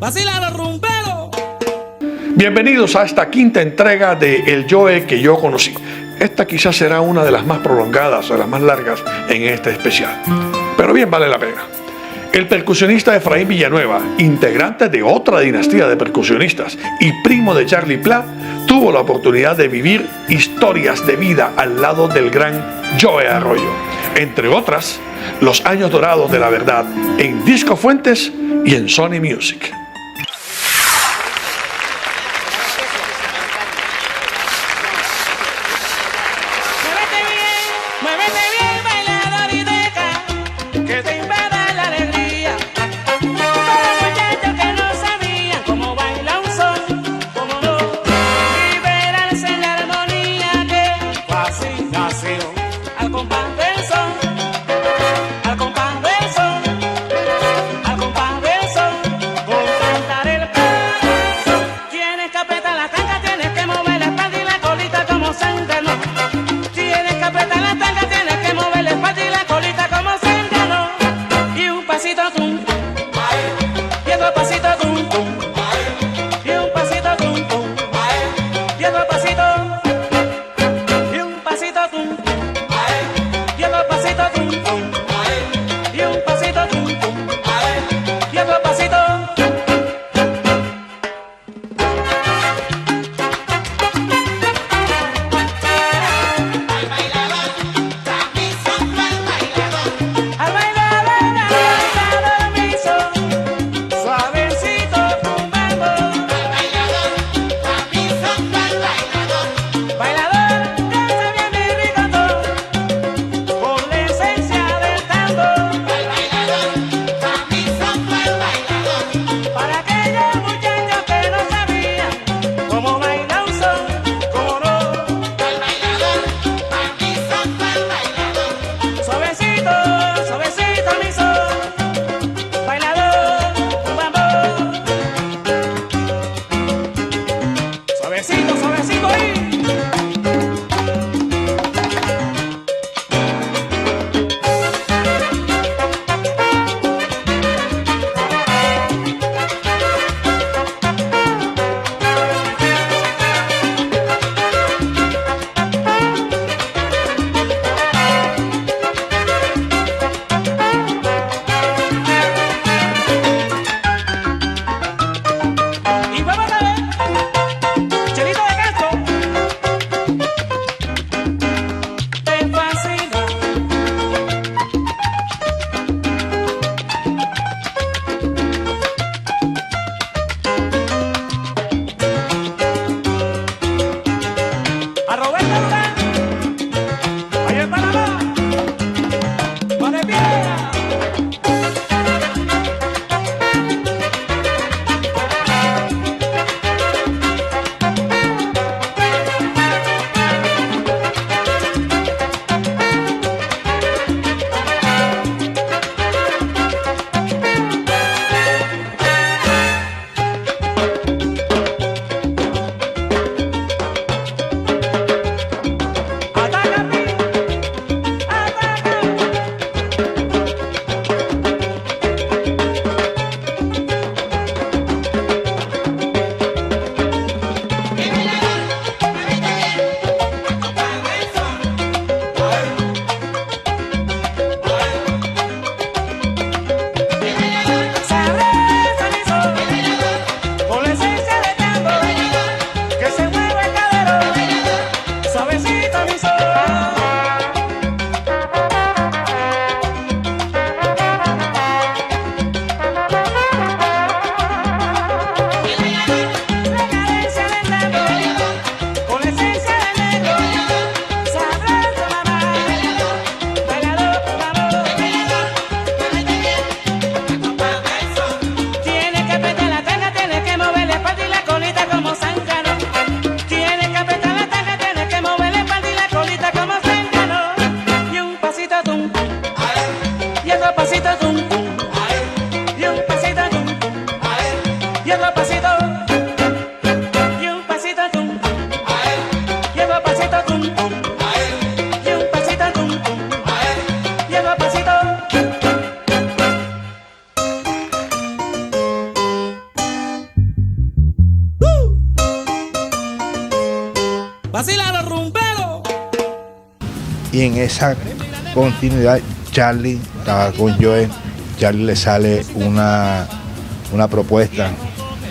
¡Vacila los rumberos! Bienvenidos a esta quinta entrega de El Joe que yo conocí. Esta quizás será una de las más prolongadas o las más largas en este especial. Pero bien vale la pena. El percusionista Efraín Villanueva, integrante de otra dinastía de percusionistas y primo de Charlie Pla, tuvo la oportunidad de vivir historias de vida al lado del gran Joe Arroyo. Entre otras, los años dorados de la verdad en Disco Fuentes y en Sony Music. Al compás del son, Y en esa continuidad Charlie estaba con Joe. Charlie le sale una propuesta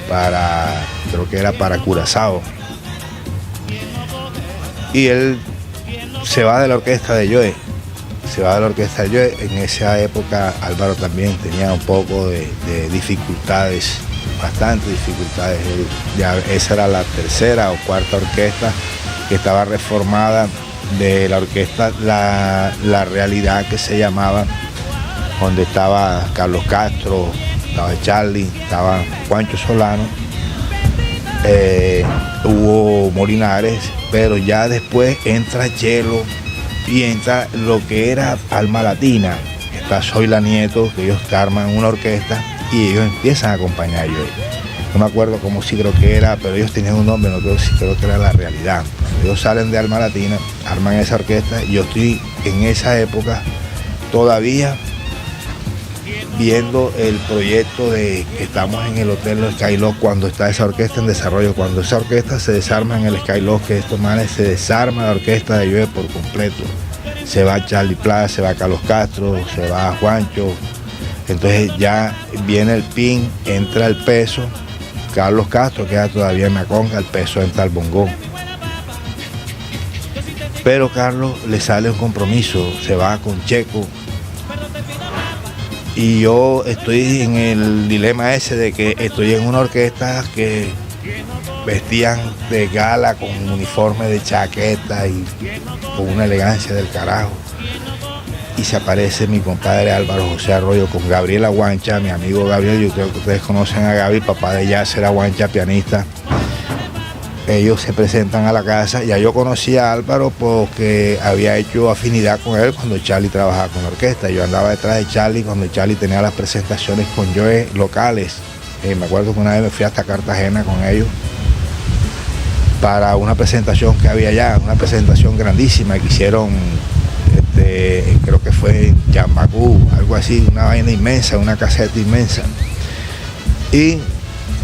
para, creo que era para Curazao, y él se va de la orquesta de Joe. En esa época Álvaro también tenía un poco de dificultades, bastantes dificultades. Ya esa era la tercera o cuarta orquesta que estaba reformada de la orquesta La Realidad, que se llamaba, donde estaba Carlos Castro, estaba Charlie, estaba Juancho Solano, hubo Molinares, pero ya después entra Chelo y entra lo que era Alma Latina. Está Zoila Nieto, que ellos arman una orquesta y ellos empiezan a acompañar a ellos. No me acuerdo cómo, sí creo que era, pero ellos tenían un nombre, no creo, sí creo que era La Realidad. Ellos salen de Alma Latina, arman esa orquesta, y yo estoy en esa época todavía viendo el proyecto de que estamos en el Hotel Skyloft cuando está esa orquesta en desarrollo. Cuando esa orquesta se desarma en el Skyloft, que estos manes se desarma la orquesta de Joe por completo. Se va Charlie Plaza, se va Carlos Castro, se va Juancho. Entonces ya viene el pin, entra el peso. Carlos Castro queda todavía en la conga, el peso entra al bongón. Pero Carlos le sale un compromiso, se va con Checo. Y yo estoy en el dilema ese de que estoy en una orquesta que vestían de gala con uniforme de chaqueta y con una elegancia del carajo. Y se aparece mi compadre Álvaro José Arroyo con Gabriel Aguancha, mi amigo Gabriel. Yo creo que ustedes conocen a Gaby, papá de Yasser Aguancha, pianista. Ellos se presentan a la casa. Ya yo conocí a Álvaro porque había hecho afinidad con él cuando Charlie trabajaba con la orquesta. Yo andaba detrás de Charlie cuando Charlie tenía las presentaciones con Joe locales. Me acuerdo que una vez me fui hasta Cartagena con ellos para una presentación que había allá, una presentación grandísima que hicieron, creo que fue en Chambacú, algo así, una vaina inmensa, una caseta inmensa. Y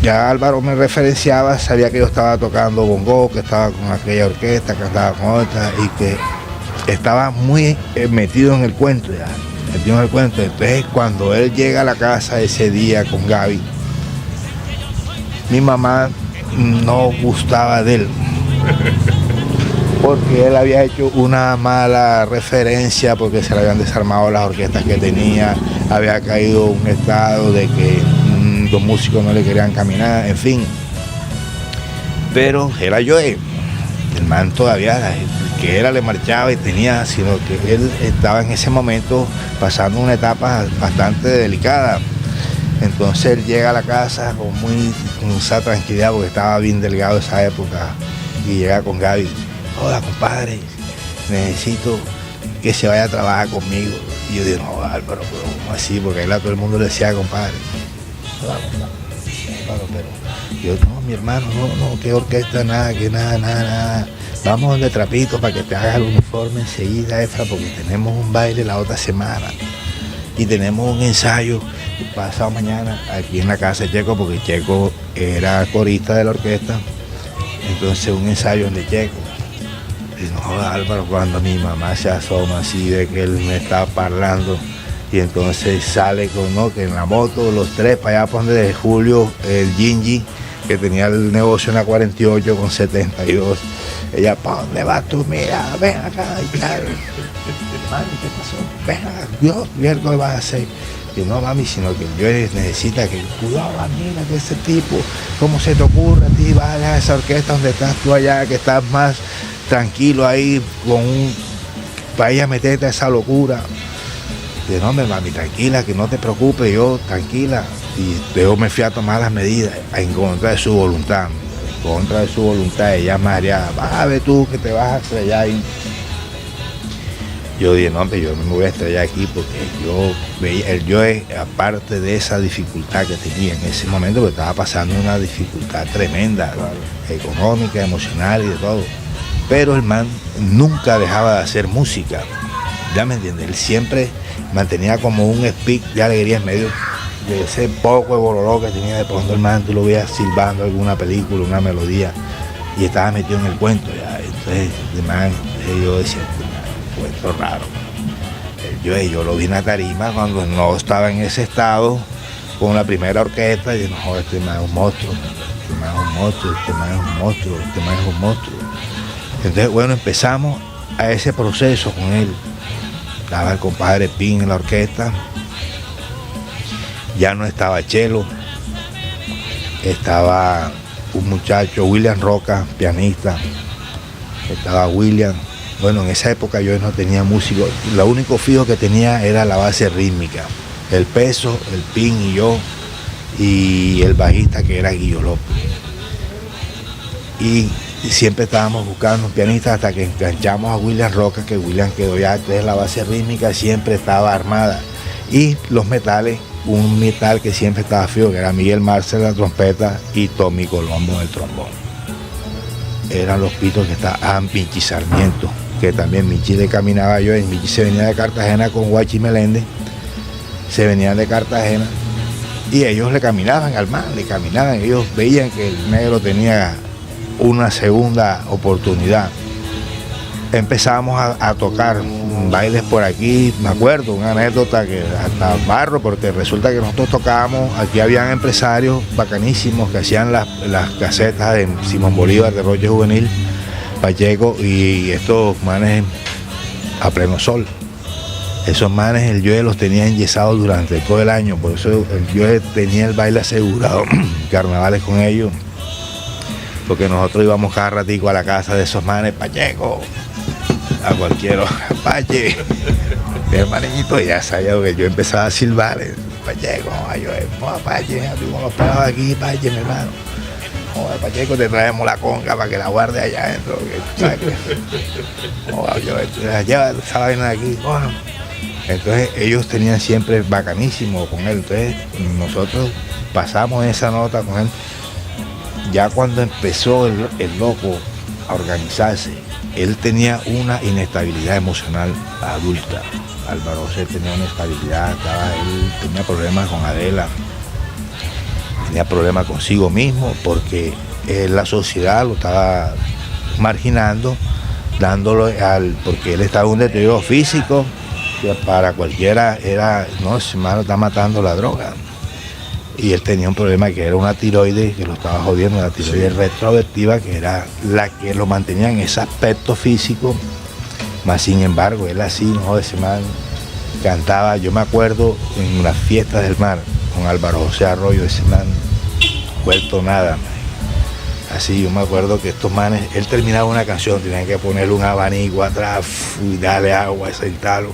ya Álvaro me referenciaba, sabía que yo estaba tocando bongo, que estaba con aquella orquesta, que estaba con otra, y que estaba muy metido en el cuento ya, Entonces cuando él llega a la casa ese día con Gaby, mi mamá no gustaba de él, porque él había hecho una mala referencia, porque se le habían desarmado las orquestas que tenía, había caído un estado de que los músicos no le querían caminar, en fin. Pero era Joe, el man todavía, que era le marchaba y tenía, sino que él estaba en ese momento pasando una etapa bastante delicada. Entonces él llega a la casa con esa tranquilidad, porque estaba bien delgado esa época, y llega con Gaby: hola compadre, necesito que se vaya a trabajar conmigo. Y yo digo: no, Álvaro, pero ¿cómo así? Porque ahí todo el mundo le decía compadre. Pero yo: no, mi hermano, no, qué orquesta, nada, que nada. Vamos donde Trapito para que te haga el uniforme enseguida, Efra, porque tenemos un baile la otra semana y tenemos un ensayo pasado mañana aquí en la casa de Checo, porque Checo era corista de la orquesta. Entonces un ensayo donde Checo. Y no, Álvaro, cuando mi mamá se asoma así de que él me está parlando, y entonces sale que en la moto, los tres para allá por donde de Julio, el Gingy, que tenía el negocio en la 48 con 72. Ella: ¿para dónde vas tú? Mira, ven acá y tal. Mami, ¿qué pasó? Ven acá, Dios, mira lo que vas a hacer. Y no, mami, sino que yo necesita que cuidado, mira, que ese tipo, ¿cómo se te ocurre a ti? Vas a esa orquesta donde estás tú allá, que estás más tranquilo ahí, para ella meterte a esa locura. Y no, mami, tranquila, que no te preocupes, yo tranquila. Y yo me fui a tomar las medidas en contra de su voluntad. Ella mareada: vas a ver tú que te vas a estrellar ahí. Yo dije: no, hombre, yo no me voy a estrellar aquí, porque yo veía, aparte de esa dificultad que tenía en ese momento, porque estaba pasando una dificultad tremenda, claro, económica, emocional y de todo. Pero el man nunca dejaba de hacer música, ya me entiendes, él siempre mantenía como un speak de alegría en medio de ese poco de boloró que tenía. De pronto el man, tú lo veías silbando alguna película, una melodía, y estaba metido en el cuento ya. Entonces, el man, yo decía: cuento raro. Yo lo vi en la tarima cuando no estaba en ese estado con la primera orquesta y dije, no, este man es un monstruo, este man es un monstruo, este man es un monstruo, este man es un monstruo. Entonces, bueno, empezamos a ese proceso con él. Estaba el compadre Pin en la orquesta, ya no estaba Chelo, estaba un muchacho, William Roca, pianista, estaba William. Bueno, en esa época yo no tenía músico, lo único fijo que tenía era la base rítmica, el Peso, el Pin y yo, y el bajista que era Guillo López. Y siempre estábamos buscando un pianista hasta que enganchamos a William Roca, que William quedó ya, entonces la base rítmica siempre estaba armada. Y los metales, un metal que siempre estaba fijo, que era Miguel Marcel la trompeta y Tommy Colombo en el trombón. Eran los pitos que estaban Michi Sarmiento, que también Michi le caminaba yo, y Michi se venía de Cartagena con Guachi Meléndez, se venían de Cartagena y ellos le caminaban al mar, le caminaban, ellos veían que el negro tenía una segunda oportunidad. Empezamos a tocar bailes por aquí, me acuerdo, una anécdota que hasta barro, porque resulta que nosotros tocábamos, aquí habían empresarios bacanísimos que hacían las casetas de Simón Bolívar, de Roche Juvenil, Pacheco, y estos manes a pleno sol. Esos manes el Joe los tenía enyesados durante todo el año, por eso el Joe tenía el baile asegurado, carnavales con ellos, porque nosotros íbamos cada ratico a la casa de esos manes, Pacheco, a cualquier hora, Pache, mi hermanito ya sabía que yo empezaba a silbar, Pacheco, Pache, con los pelos aquí, Pache, mi hermano. Pacheco, te traemos la conga para que la guarde allá adentro, lleva esa vaina de aquí. Bueno, entonces ellos tenían siempre bacanísimo con él, entonces nosotros pasamos esa nota con él. Ya cuando empezó el loco a organizarse, él tenía una inestabilidad emocional adulta. Álvaro José tenía una estabilidad, él tenía problemas con Adela, tenía problemas consigo mismo porque la sociedad lo estaba marginando, porque él estaba en un deterioro físico que para cualquiera era, no, ese hermano está matando la droga. Y él tenía un problema que era una tiroides que lo estaba jodiendo, la tiroides retrovertida, que era la que lo mantenía en ese aspecto físico. Más sin embargo, él así, no, ese man cantaba, yo me acuerdo en las fiestas del mar con Álvaro José Arroyo, ese man vuelto nada, man. Así, yo me acuerdo que estos manes, él terminaba una canción, tenían que ponerle un abanico atrás y darle agua, sentarlo.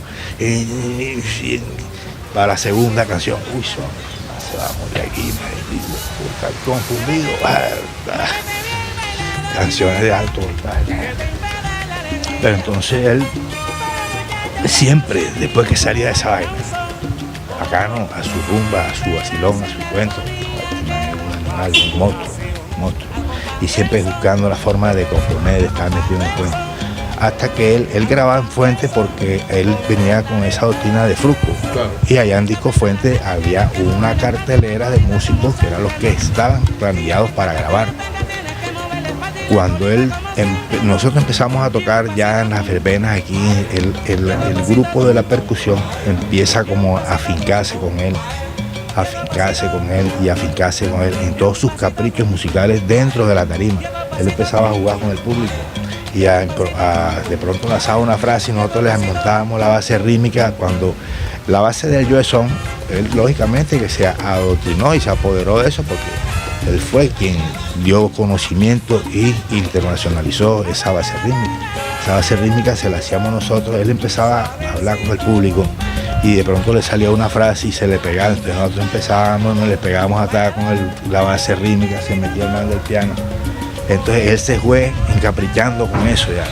Para la segunda canción, uy, se va a morir aquí, está confundido. Canciones de alto voltaje. Pero entonces él siempre, después que salía de esa vaina, bacano, a su rumba, a su vacilón, a su cuento, un monstruo. Y siempre buscando la forma de componer, de estar metido en el cuento. Hasta que él grababa en Fuente porque él venía con esa doctrina de Fruco. Claro. Y allá en Disco Fuente había una cartelera de músicos que eran los que estaban planillados para grabar. Cuando nosotros empezamos a tocar ya en las verbenas aquí, el grupo de la percusión empieza como a afincarse con él en todos sus caprichos musicales dentro de la tarima. Él empezaba a jugar con el público y de pronto lanzaba una frase y nosotros les montábamos la base rítmica. Cuando la base del Joe Son, él lógicamente que se adoctrinó y se apoderó de eso porque él fue quien dio conocimiento y internacionalizó esa base rítmica. Esa base rítmica se la hacíamos nosotros, él empezaba a hablar con el público y de pronto le salía una frase y se le pegaba, entonces nosotros empezábamos, le pegábamos atrás con la base rítmica, se metía el man del piano. Entonces él se fue encaprichando con eso ya.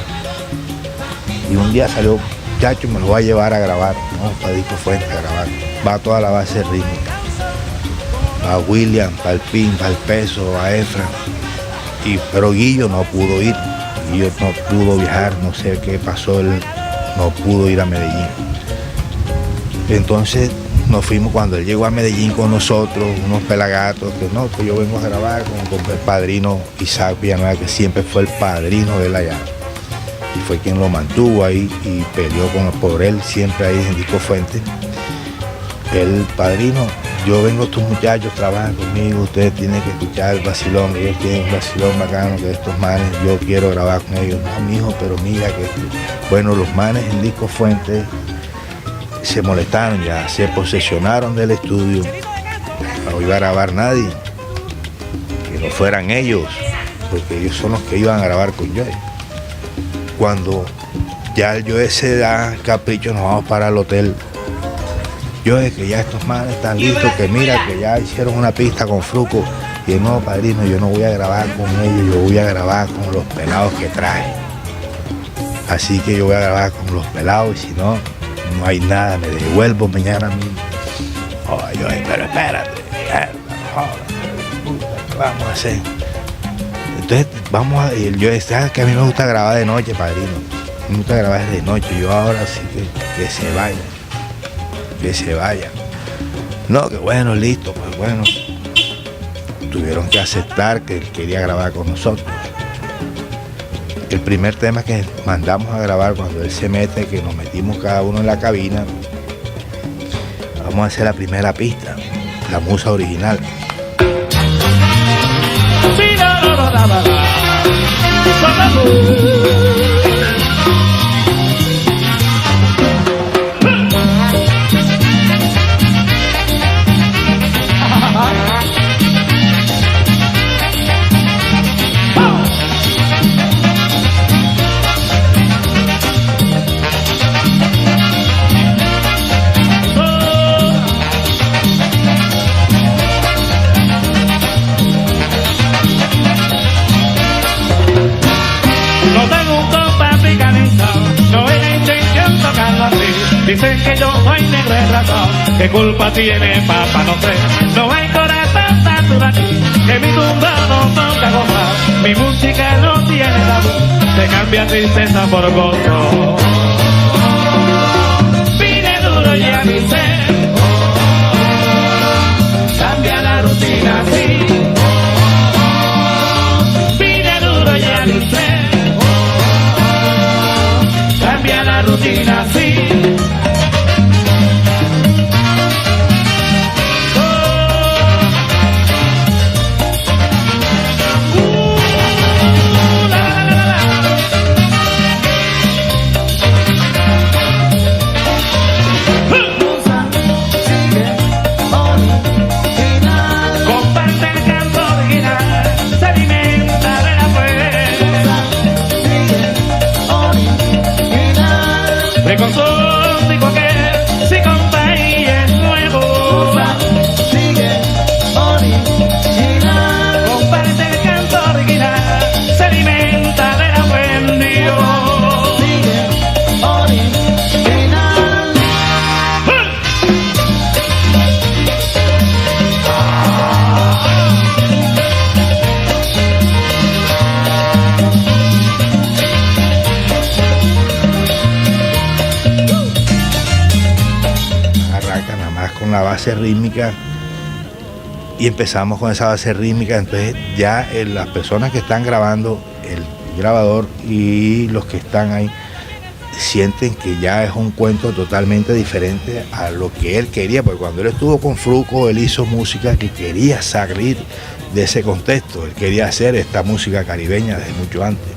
Y un día salió, chacho, me lo voy a llevar a grabar, ¿no? Para Disco Fuente a grabar. Va toda la base rítmica. A William, para el Pin, para el Peso, a Efra. Pero Guillo no pudo ir. Guillo no pudo viajar, no sé qué pasó, él no pudo ir a Medellín. Entonces nos fuimos cuando él llegó a Medellín con nosotros, unos pelagatos, que yo vengo a grabar con el padrino Isaac Villanueva, que siempre fue el padrino de él allá. y fue quien lo mantuvo ahí y peleó por él siempre ahí en Disco Fuente. El padrino, yo vengo, estos muchachos trabajan conmigo, ustedes tienen que escuchar el vacilón, ellos tienen un vacilón bacano que estos manes, yo quiero grabar con ellos. No, mijo, pero mira que... Bueno, los manes en Disco Fuente se molestaron ya, se posesionaron del estudio, no iba a grabar nadie, que no fueran ellos, porque ellos son los que iban a grabar con Joe. Cuando ya el Joe se da capricho, nos vamos para el hotel. Joe, que ya estos manes están listos, que mira, que ya hicieron una pista con Fruco. Y el nuevo padrino, yo no voy a grabar con ellos, yo voy a grabar con los pelados que traje. Así que yo voy a grabar con los pelados y si no, no hay nada, me devuelvo mañana mismo. Ay, Joe, pero espérate, ¿qué vamos a hacer? Entonces, vamos a... Y el Joe, ¿sabes que a mí me gusta grabar de noche, padrino? Me gusta grabar de noche, yo ahora sí que se vaya. Que se vaya. No, que bueno, listo, pues bueno. Tuvieron que aceptar que él quería grabar con nosotros. El primer tema que mandamos a grabar cuando él se mete, que nos metimos cada uno en la cabina, vamos a hacer la primera pista, la musa original. Dicen que yo soy negro de razón, ¿qué culpa tiene papá? No sé, no hay corazón tanto aquí, que mi tumba no toca gozar, mi música no tiene tabú, se cambia tristeza por gozo. Vine duro y a mi ser, cambia la rutina así. Vine duro y a mi ser, cambia la rutina así. La base rítmica y empezamos con esa base rítmica. Entonces ya las personas que están grabando, el grabador y los que están ahí sienten que ya es un cuento totalmente diferente a lo que él quería, porque cuando él estuvo con Fruco, él hizo música que quería salir de ese contexto, él quería hacer esta música caribeña desde mucho antes.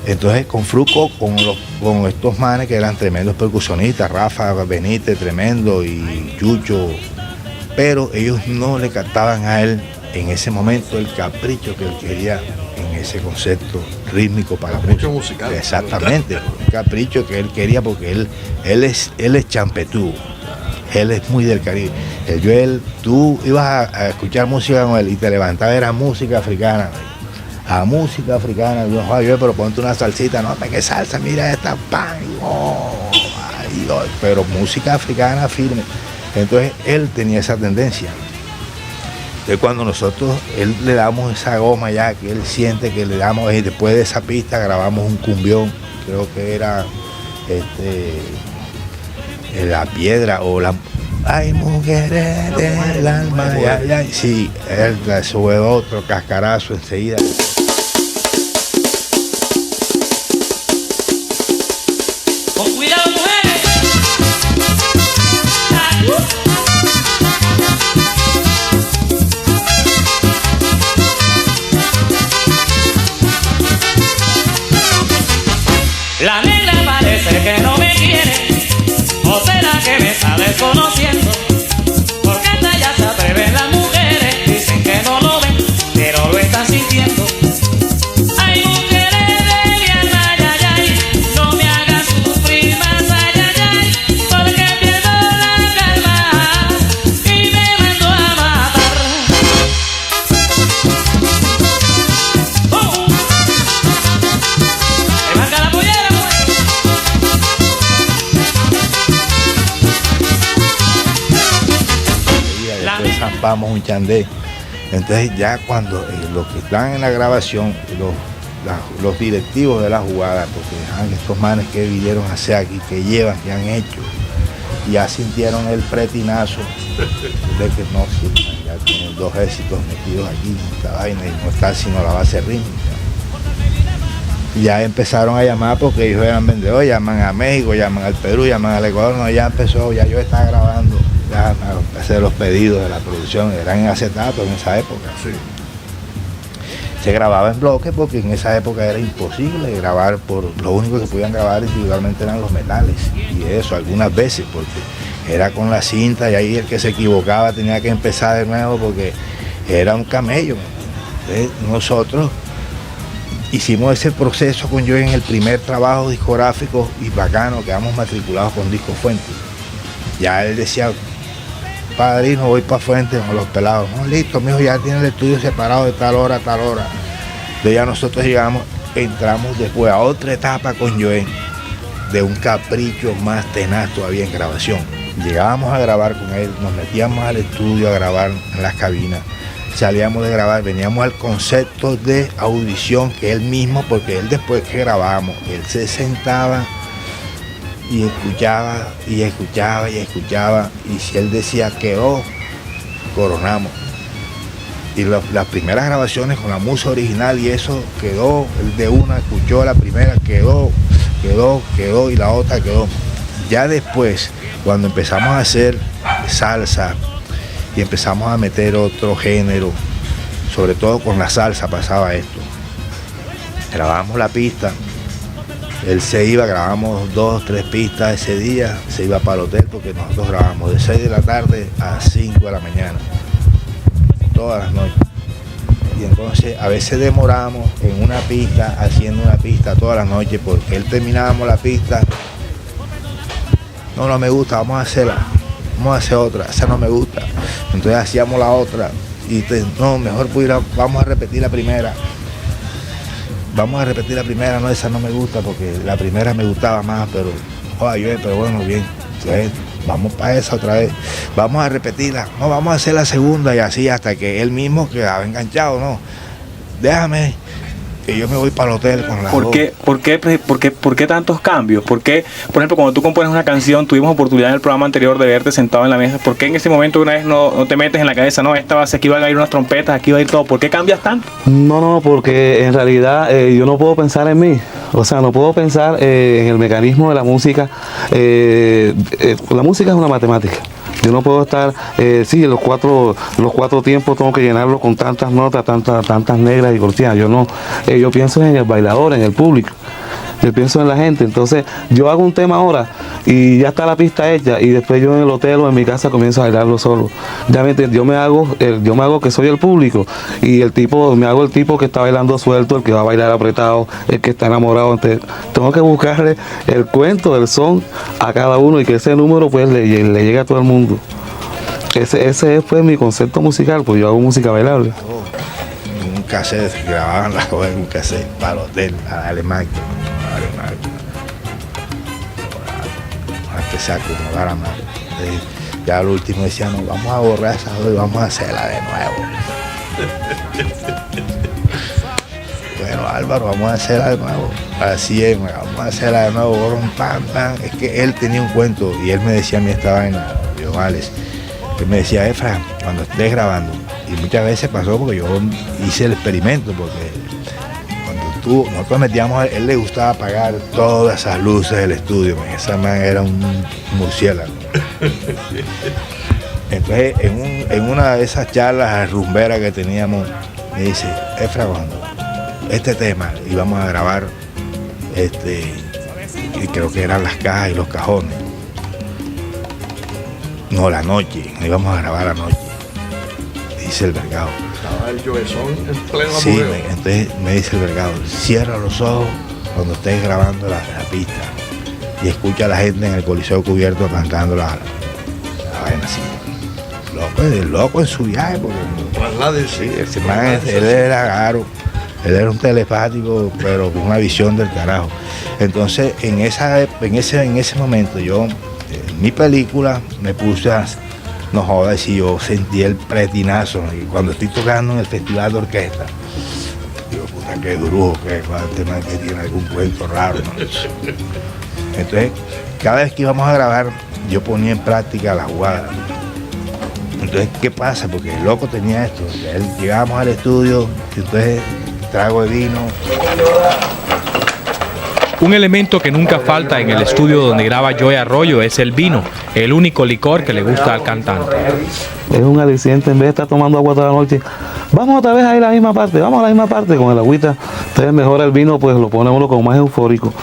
Entonces con Fruco, con estos manes que eran tremendos percusionistas, Rafa Benítez, tremendo, y Chucho, pero ellos no le captaban a él en ese momento el capricho que él quería en ese concepto rítmico para la música musical. Exactamente, el capricho que él quería, porque él es champetú, él es muy del Caribe. El Joel, tú ibas a escuchar música con él y te levantabas, era música africana. A música africana, yo, pero ponte una salsita, no, ¿qué salsa? Mira esta, pan, pero música africana firme. Entonces él tenía esa tendencia. Entonces cuando él le damos esa goma ya, que él siente que le damos, y después de esa pista grabamos un cumbión, creo que era La Piedra o la... Hay mujeres del alma, ya. Sí, él sube otro cascarazo enseguida. Con cuidado, mujeres. La negra parece que no me quiere, o será que me está desconociendo, porque hasta ya se atreven las mujeres, dicen que no lo ven, pero lo están sintiendo. Ay, mujeres de mi alma, ay, ay, ay, no me hagas sufrir más, ay, ay, ay, porque pierdo la calma y me mando a matar. ¡Oh! ¡Me marca la pollera! Después zampamos un chandé. Entonces ya cuando los que están en la grabación, los directivos de la jugada, porque estos manes que vinieron a hacer aquí, que llevan, que han hecho, ya sintieron el pretinazo de que no, sí, ya tienen 2 éxitos metidos aquí en esta vaina y no está sino la base rítmica. Ya empezaron a llamar porque ellos eran vendedores, llaman a México, llaman al Perú, llaman al Ecuador, no, ya empezó, ya yo estaba grabando, ya a hacer los pedidos de la producción, eran en acetato en esa época. Sí. Se grababa en bloque porque en esa época era imposible grabar, lo único que podían grabar individualmente eran los metales, y eso algunas veces, porque era con la cinta y ahí el que se equivocaba tenía que empezar de nuevo porque era un camello. Entonces, nosotros hicimos ese proceso con yo en el primer trabajo discográfico y bacano, quedamos matriculados con Disco Fuente. Ya él decía, padrino, voy para Fuente con los pelados. No, listo, mijo, ya tiene el estudio separado de tal hora a tal hora. Entonces ya nosotros entramos después a otra etapa con Joel, de un capricho más tenaz todavía en grabación. Llegábamos a grabar con él, nos metíamos al estudio a grabar en las cabinas. Salíamos de grabar, veníamos al concepto de audición que él mismo, porque él después que grabábamos, él se sentaba y escuchaba y escuchaba y escuchaba, y si él decía quedó, coronamos. Y las primeras grabaciones con la música original y eso quedó, él de una escuchó la primera, quedó y la otra quedó. Ya después, cuando empezamos a hacer salsa, y empezamos a meter otro género, sobre todo con la salsa pasaba esto. Grabábamos la pista, él se iba, grabábamos 2, 3 pistas ese día, se iba para el hotel porque nosotros grabamos de 6 de la tarde a 5 de la mañana, todas las noches. Y entonces a veces demorábamos en una pista, haciendo una pista todas las noches, porque él terminábamos la pista, no me gusta, vamos a hacer otra, esa no me gusta. Entonces hacíamos la otra y mejor vamos a repetir la primera. No, esa no me gusta porque la primera me gustaba más, pero bueno, bien. Entonces, vamos para esa otra vez. Vamos a repetirla, no, vamos a hacer la segunda y así hasta que él mismo quedaba enganchado, no. Déjame que yo me voy para el hotel con la ¿Por qué tantos cambios? ¿Por qué, por ejemplo, cuando tú compones una canción, tuvimos oportunidad en el programa anterior de verte sentado en la mesa, ¿por qué en ese momento una vez no te metes en la cabeza, no, esta base, aquí van a ir unas trompetas, aquí va a ir todo? ¿Por qué cambias tanto? No, porque en realidad yo no puedo pensar en mí, o sea, no puedo pensar en el mecanismo de la música. La música es una matemática. Yo no puedo estar, los cuatro tiempos tengo que llenarlo con tantas notas, tantas negras y cortinas. Yo pienso en el bailador, en el público. Yo pienso en la gente. Entonces, yo hago un tema ahora y ya está la pista hecha y después yo en el hotel o en mi casa comienzo a bailarlo solo. Ya me entiendes, yo me hago que soy el público y me hago el tipo que está bailando suelto, el que va a bailar apretado, el que está enamorado. Entonces, tengo que buscarle el cuento, el son a cada uno y que ese número pues le llegue a todo el mundo. Ese fue mi concepto musical, pues yo hago música bailable. Un cassette, grababan las cosas en un cassette para el hotel, a darle máquina. A empezar a acomodar a más. Ya al último decían, no, vamos a borrar esa y vamos a hacerla de nuevo. Bueno, Álvaro, vamos a hacerla de nuevo. Así es, vamos a hacerla de nuevo. Es que él tenía un cuento y él me decía a mí esta vaina, yo, Alex, él me decía, Efra, cuando estés grabando, y muchas veces pasó porque yo hice el experimento, porque cuando nosotros metíamos, él le gustaba apagar todas esas luces del estudio, esa man era un murciélago. Entonces, en una de esas charlas rumberas que teníamos, me dice, Efra, cuando este tema íbamos a grabar, y creo que eran las cajas y los cajones. No, la noche, íbamos a grabar la noche, dice el Vergado. Estaba el Joezón en pleno Sí, apogeo. entonces me dice el Vergado, cierra los ojos cuando estés grabando la pista y escucha a la gente en el Coliseo Cubierto cantando la vaina así. Loco en su viaje, porque Trasládese. ese man, él era garo, él era un telepático, pero con una visión del carajo. Entonces, en ese momento, yo, en mi película, me puse a, no jodas, si yo sentí el pretinazo, y cuando estoy tocando en el festival de orquesta, digo, puta, qué brujo, que este man que tiene algún cuento raro, ¿no? Entonces, cada vez que íbamos a grabar, yo ponía en práctica la jugada. Entonces, ¿qué pasa? Porque el loco tenía esto, llegábamos al estudio, y entonces trago de vino. Un elemento que nunca falta en el estudio donde graba Joey Arroyo es el vino, el único licor que le gusta al cantante. Es un aliciente, en vez de estar tomando agua toda la noche, vamos otra vez a ir a la misma parte, vamos a la misma parte con el agüita. Entonces mejora el vino, pues lo pone uno como más eufórico.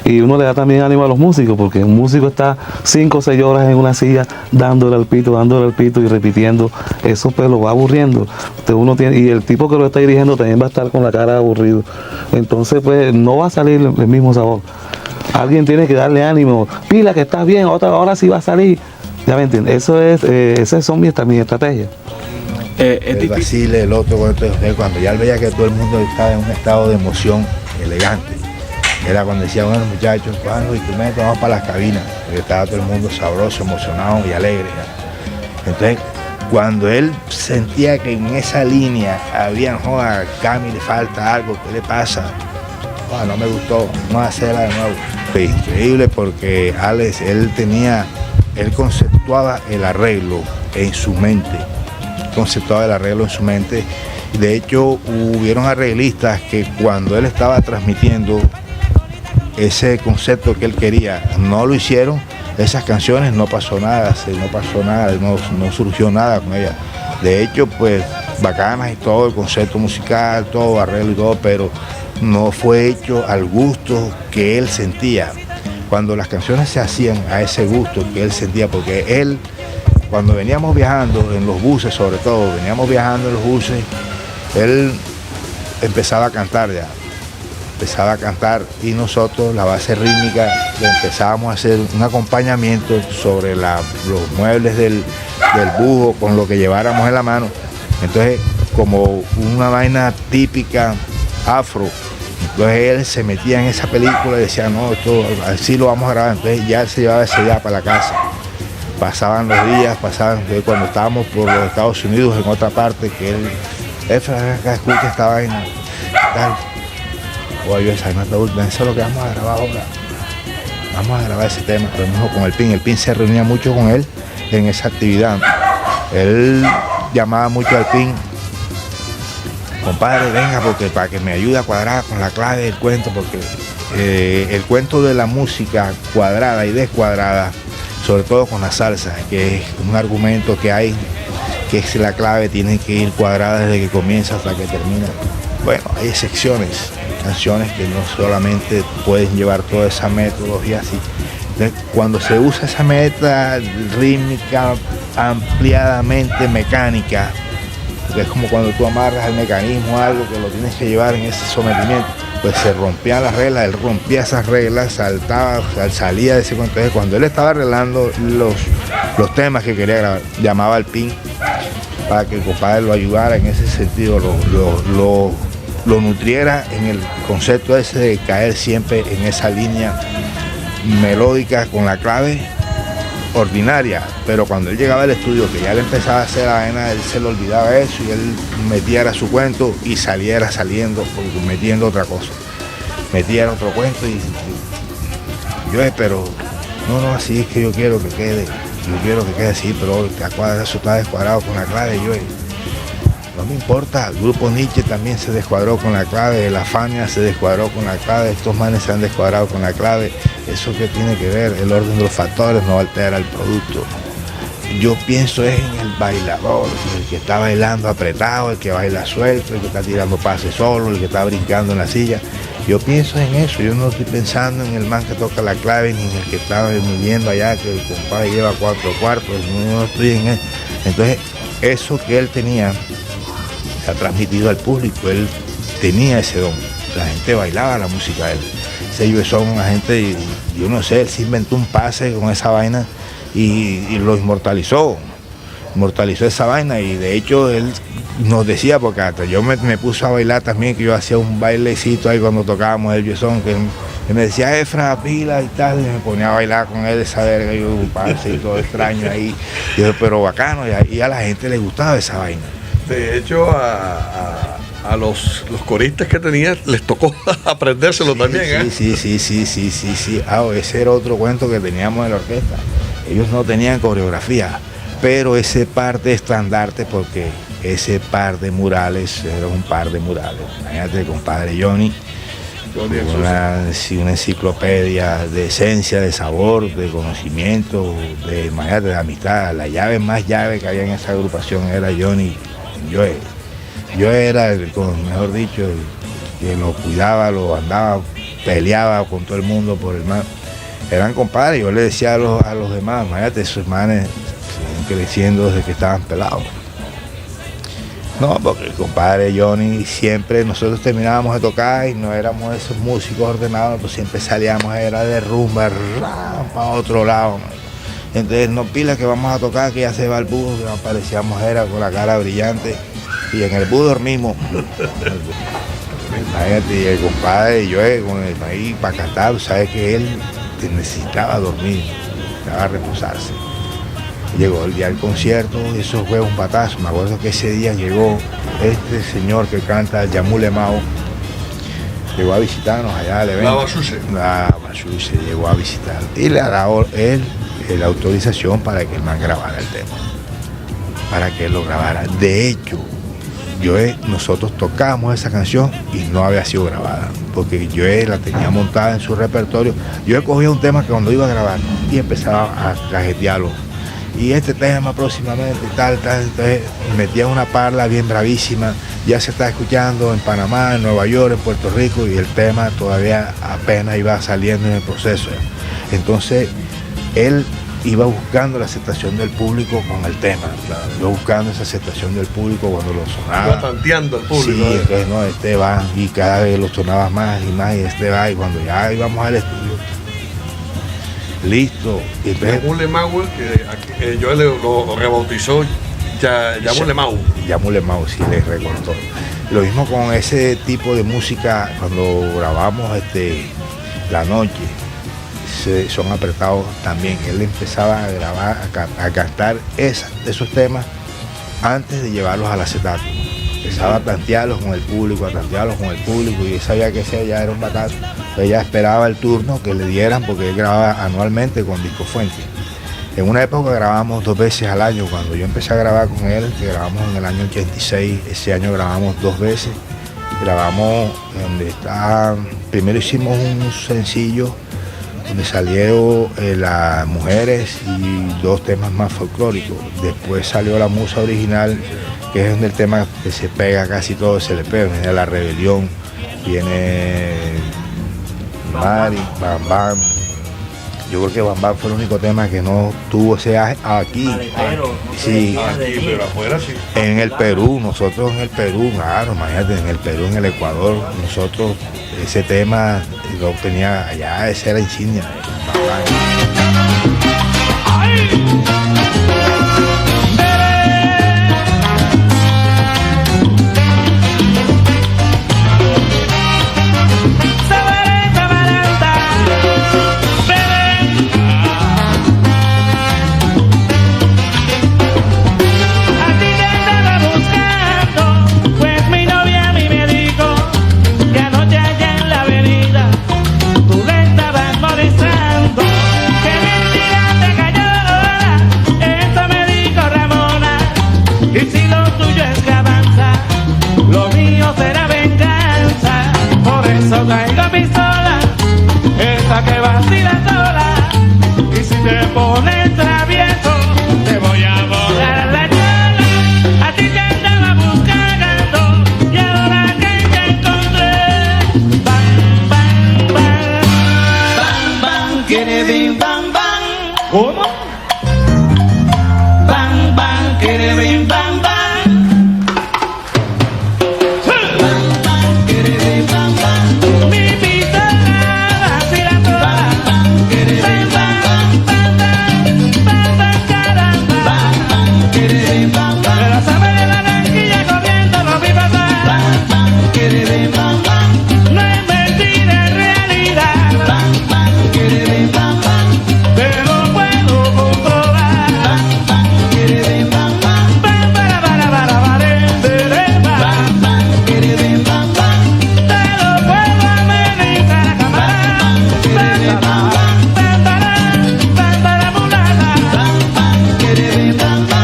Y uno le da también ánimo a los músicos, porque un músico está 5 o 6 horas en una silla dándole al pito y repitiendo. Eso pues lo va aburriendo. Entonces, uno tiene, y el tipo que lo está dirigiendo también va a estar con la cara aburrido. Entonces pues no va a salir el mismo sabor. Alguien tiene que darle ánimo, pila que estás bien, ahora sí va a salir. Ya me entiendes, esas son mis estrategias. El vacile, el otro, cuando ya él veía que todo el mundo estaba en un estado de emoción elegante, era cuando decía, bueno muchachos, cuando instrumentos, vamos para las cabinas, porque estaba todo el mundo sabroso, emocionado y alegre. ¿Ya? Entonces, cuando él sentía que en esa línea había, joda, a Cami le falta algo, ¿qué le pasa? Joda, no me gustó, vamos a hacerla de nuevo. Fue increíble porque Alex, él conceptuaba el arreglo en su mente. De hecho, hubieron arreglistas que cuando él estaba transmitiendo ese concepto que él quería, no lo hicieron, esas canciones no pasó nada, no surgió nada con ellas. De hecho, pues, bacanas y todo, el concepto musical, todo, arreglo y todo, pero no fue hecho al gusto que él sentía. Cuando las canciones se hacían a ese gusto que él sentía, porque él, cuando veníamos viajando en los buses, sobre todo, él empezaba a cantar y nosotros, la base rítmica, le empezábamos a hacer un acompañamiento sobre los muebles del búho con lo que lleváramos en la mano. Entonces, como una vaina típica afro, entonces él se metía en esa película y decía, no, esto así lo vamos a grabar. Entonces ya él se llevaba ese día para la casa. Pasaban los días, cuando estábamos por los Estados Unidos, en otra parte, que él, acá escucha esta vaina, tal. Oye, esa vaina está última, eso es lo que vamos a grabar ahora. Vamos a grabar ese tema, lo mismo con el PIN. El PIN se reunía mucho con él en esa actividad. Él llamaba mucho al PIN, compadre, venga, porque para que me ayude a cuadrar con la clave del cuento, porque el cuento de la música cuadrada y descuadrada, sobre todo con la salsa, que es un argumento que hay, que es la clave tiene que ir cuadrada desde que comienza hasta que termina. Bueno, hay excepciones, canciones que no solamente pueden llevar toda esa metodología así. Entonces, cuando se usa esa meta rítmica ampliadamente mecánica, porque es como cuando tú amarras el mecanismo a algo que lo tienes que llevar en ese sometimiento, pues se rompían las reglas, él rompía esas reglas, salía de ese cuento. Entonces, cuando él estaba arreglando los temas que quería grabar, llamaba al PIN para que el compadre lo ayudara en ese sentido, lo nutriera en el concepto ese de caer siempre en esa línea melódica con la clave ordinaria. Pero cuando él llegaba al estudio, que ya le empezaba a hacer la vaina, él se le olvidaba eso y él metiera su cuento y saliendo, metiendo otra cosa, metiera otro cuento y yo, pero no, así es que yo quiero que quede así, pero eso está descuadrado con la clave. No me importa, el grupo Nietzsche también se descuadró con la clave, la Fania se descuadró con la clave, estos manes se han descuadrado con la clave. ¿Eso qué tiene que ver? El orden de los factores no altera el producto. Yo pienso es en el bailador, el que está bailando apretado, el que baila suelto, el que está tirando pases solo, el que está brincando en la silla. Yo pienso en eso, yo no estoy pensando en el man que toca la clave, ni en el que está viviendo allá, que el compadre lleva 4 cuartos, no estoy en eso. Entonces, eso que él tenía, se ha transmitido al público, él tenía ese don. La gente bailaba la música de él. Ese son la gente, yo no sé, él se inventó un pase con esa vaina y lo inmortalizó esa vaina, y de hecho él nos decía, porque hasta yo me puse a bailar también, que yo hacía un bailecito ahí cuando tocábamos el viezón, que él me decía, Efra, pila y tal, y me ponía a bailar con él esa verga, yo un pase y todo extraño ahí, y yo, pero bacano, y a la gente le gustaba esa vaina. De hecho, a los coristas que tenía les tocó aprendérselo también, Sí. Ese era otro cuento que teníamos en la orquesta. Ellos no tenían coreografía, pero ese par de estandarte, porque ese par de murales era un par de murales. Imagínate, compadre Johnny, una enciclopedia de esencia, de sabor, de conocimiento, imagínate, de amistad. La llave más llave que había en esa agrupación era Johnny. Yo era, mejor dicho, que lo cuidaba, lo andaba, peleaba con todo el mundo por el mal. Eran compadres, yo le decía a los demás, imagínate, esos manes siguen creciendo desde que estaban pelados. No, porque el compadre Johnny, siempre nosotros terminábamos de tocar y no éramos esos músicos ordenados, pues siempre salíamos, era de rumba, para otro lado. Entonces, no pila que vamos a tocar, que ya se va el budo, que aparecíamos era con la cara brillante, y en el budo dormimos. Imagínate, y el compadre yo con el maíz para cantar, sabes que él necesitaba dormir, necesitaba reposarse. Llegó el día del concierto, eso fue un batazo. Me acuerdo que ese día llegó este señor que canta Yamule Mao, llegó a visitarnos allá al evento. La Basuse llegó a visitar y le ha dado él la autorización para que el man grabara el tema, para que él lo grabara. De hecho, nosotros tocábamos esa canción y no había sido grabada, porque yo la tenía montada en su repertorio. Yo cogía un tema que cuando iba a grabar y empezaba a cajetearlo, y este tema próximamente tal, entonces metía una parla bien bravísima, ya se está escuchando en Panamá, en Nueva York, en Puerto Rico, y el tema todavía apenas iba saliendo en el proceso. Entonces él iba buscando la aceptación del público con el tema, iba buscando esa aceptación del público cuando lo sonaba. Iba tanteando al público. Sí, entonces no, este va, y cada vez lo sonaba más y más, y este va, y cuando ya íbamos al estudio, listo. Y entonces, Yamule Mau, que yo lo rebautizó Yamule Mau. Yamule Mau, sí, le recortó. Lo mismo con ese tipo de música, cuando grabamos La Noche, son apretados también. Él empezaba a grabar, a cantar esos temas antes de llevarlos al acetato. Empezaba a tantearlos con el público, y él sabía que ese ya era un batazo. Ella esperaba el turno que le dieran, porque él grababa anualmente con Disco Fuente. En una época grabábamos 2 veces al año. Cuando yo empecé a grabar con él, que grabamos en el año 86, ese año grabamos 2 veces. Grabamos donde está, primero hicimos un sencillo donde salieron las mujeres y 2 temas más folclóricos. Después salió la musa original, que es donde el tema que se pega casi todo, se le pega. Viene La Rebelión, viene Mari, Bam Bam. Yo creo que Bam Bam fue el único tema que no tuvo ese aquí. Sí, Aquí, pero afuera sí. en el Perú, nosotros en el Perú, claro, imagínate, en el Perú, en el Ecuador, nosotros ese tema lo tenía allá, esa era insignia. Tú le estabas molestando. bam, bam. ¿Cómo? Bam, bam, quiere bim, bam, bam. Mi pistola vacila toda. Bam, bam, bam, bam, bam, caramba. Me la sabe de la Barranquilla corriendo no vi pasar. No es mentira, es realidad. Te lo puedo comprobar.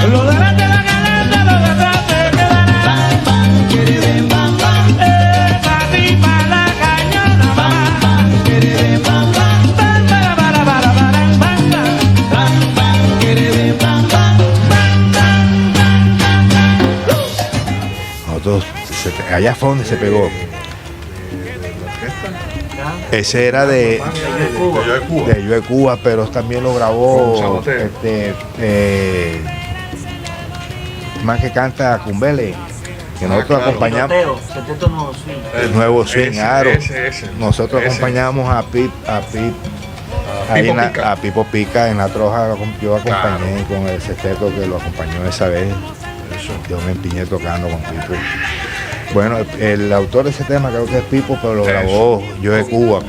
Lo de delante va ganando, lo de atrás se quedará. Esa tipa la cañona va. Nosotros, allá fue donde se pegó. Ese era de Yo de Cuba, pero también lo grabó más que canta Cumbele, que nosotros acompañamos. El nuevo swing, claro. Nosotros acompañamos a Pipo Pica en la troja. Yo acompañé con el sexteto que lo acompañó esa vez. Yo me empiñé tocando con Pipo. Bueno, el autor de ese tema creo que es Pipo, pero lo grabó Yo de Cuba.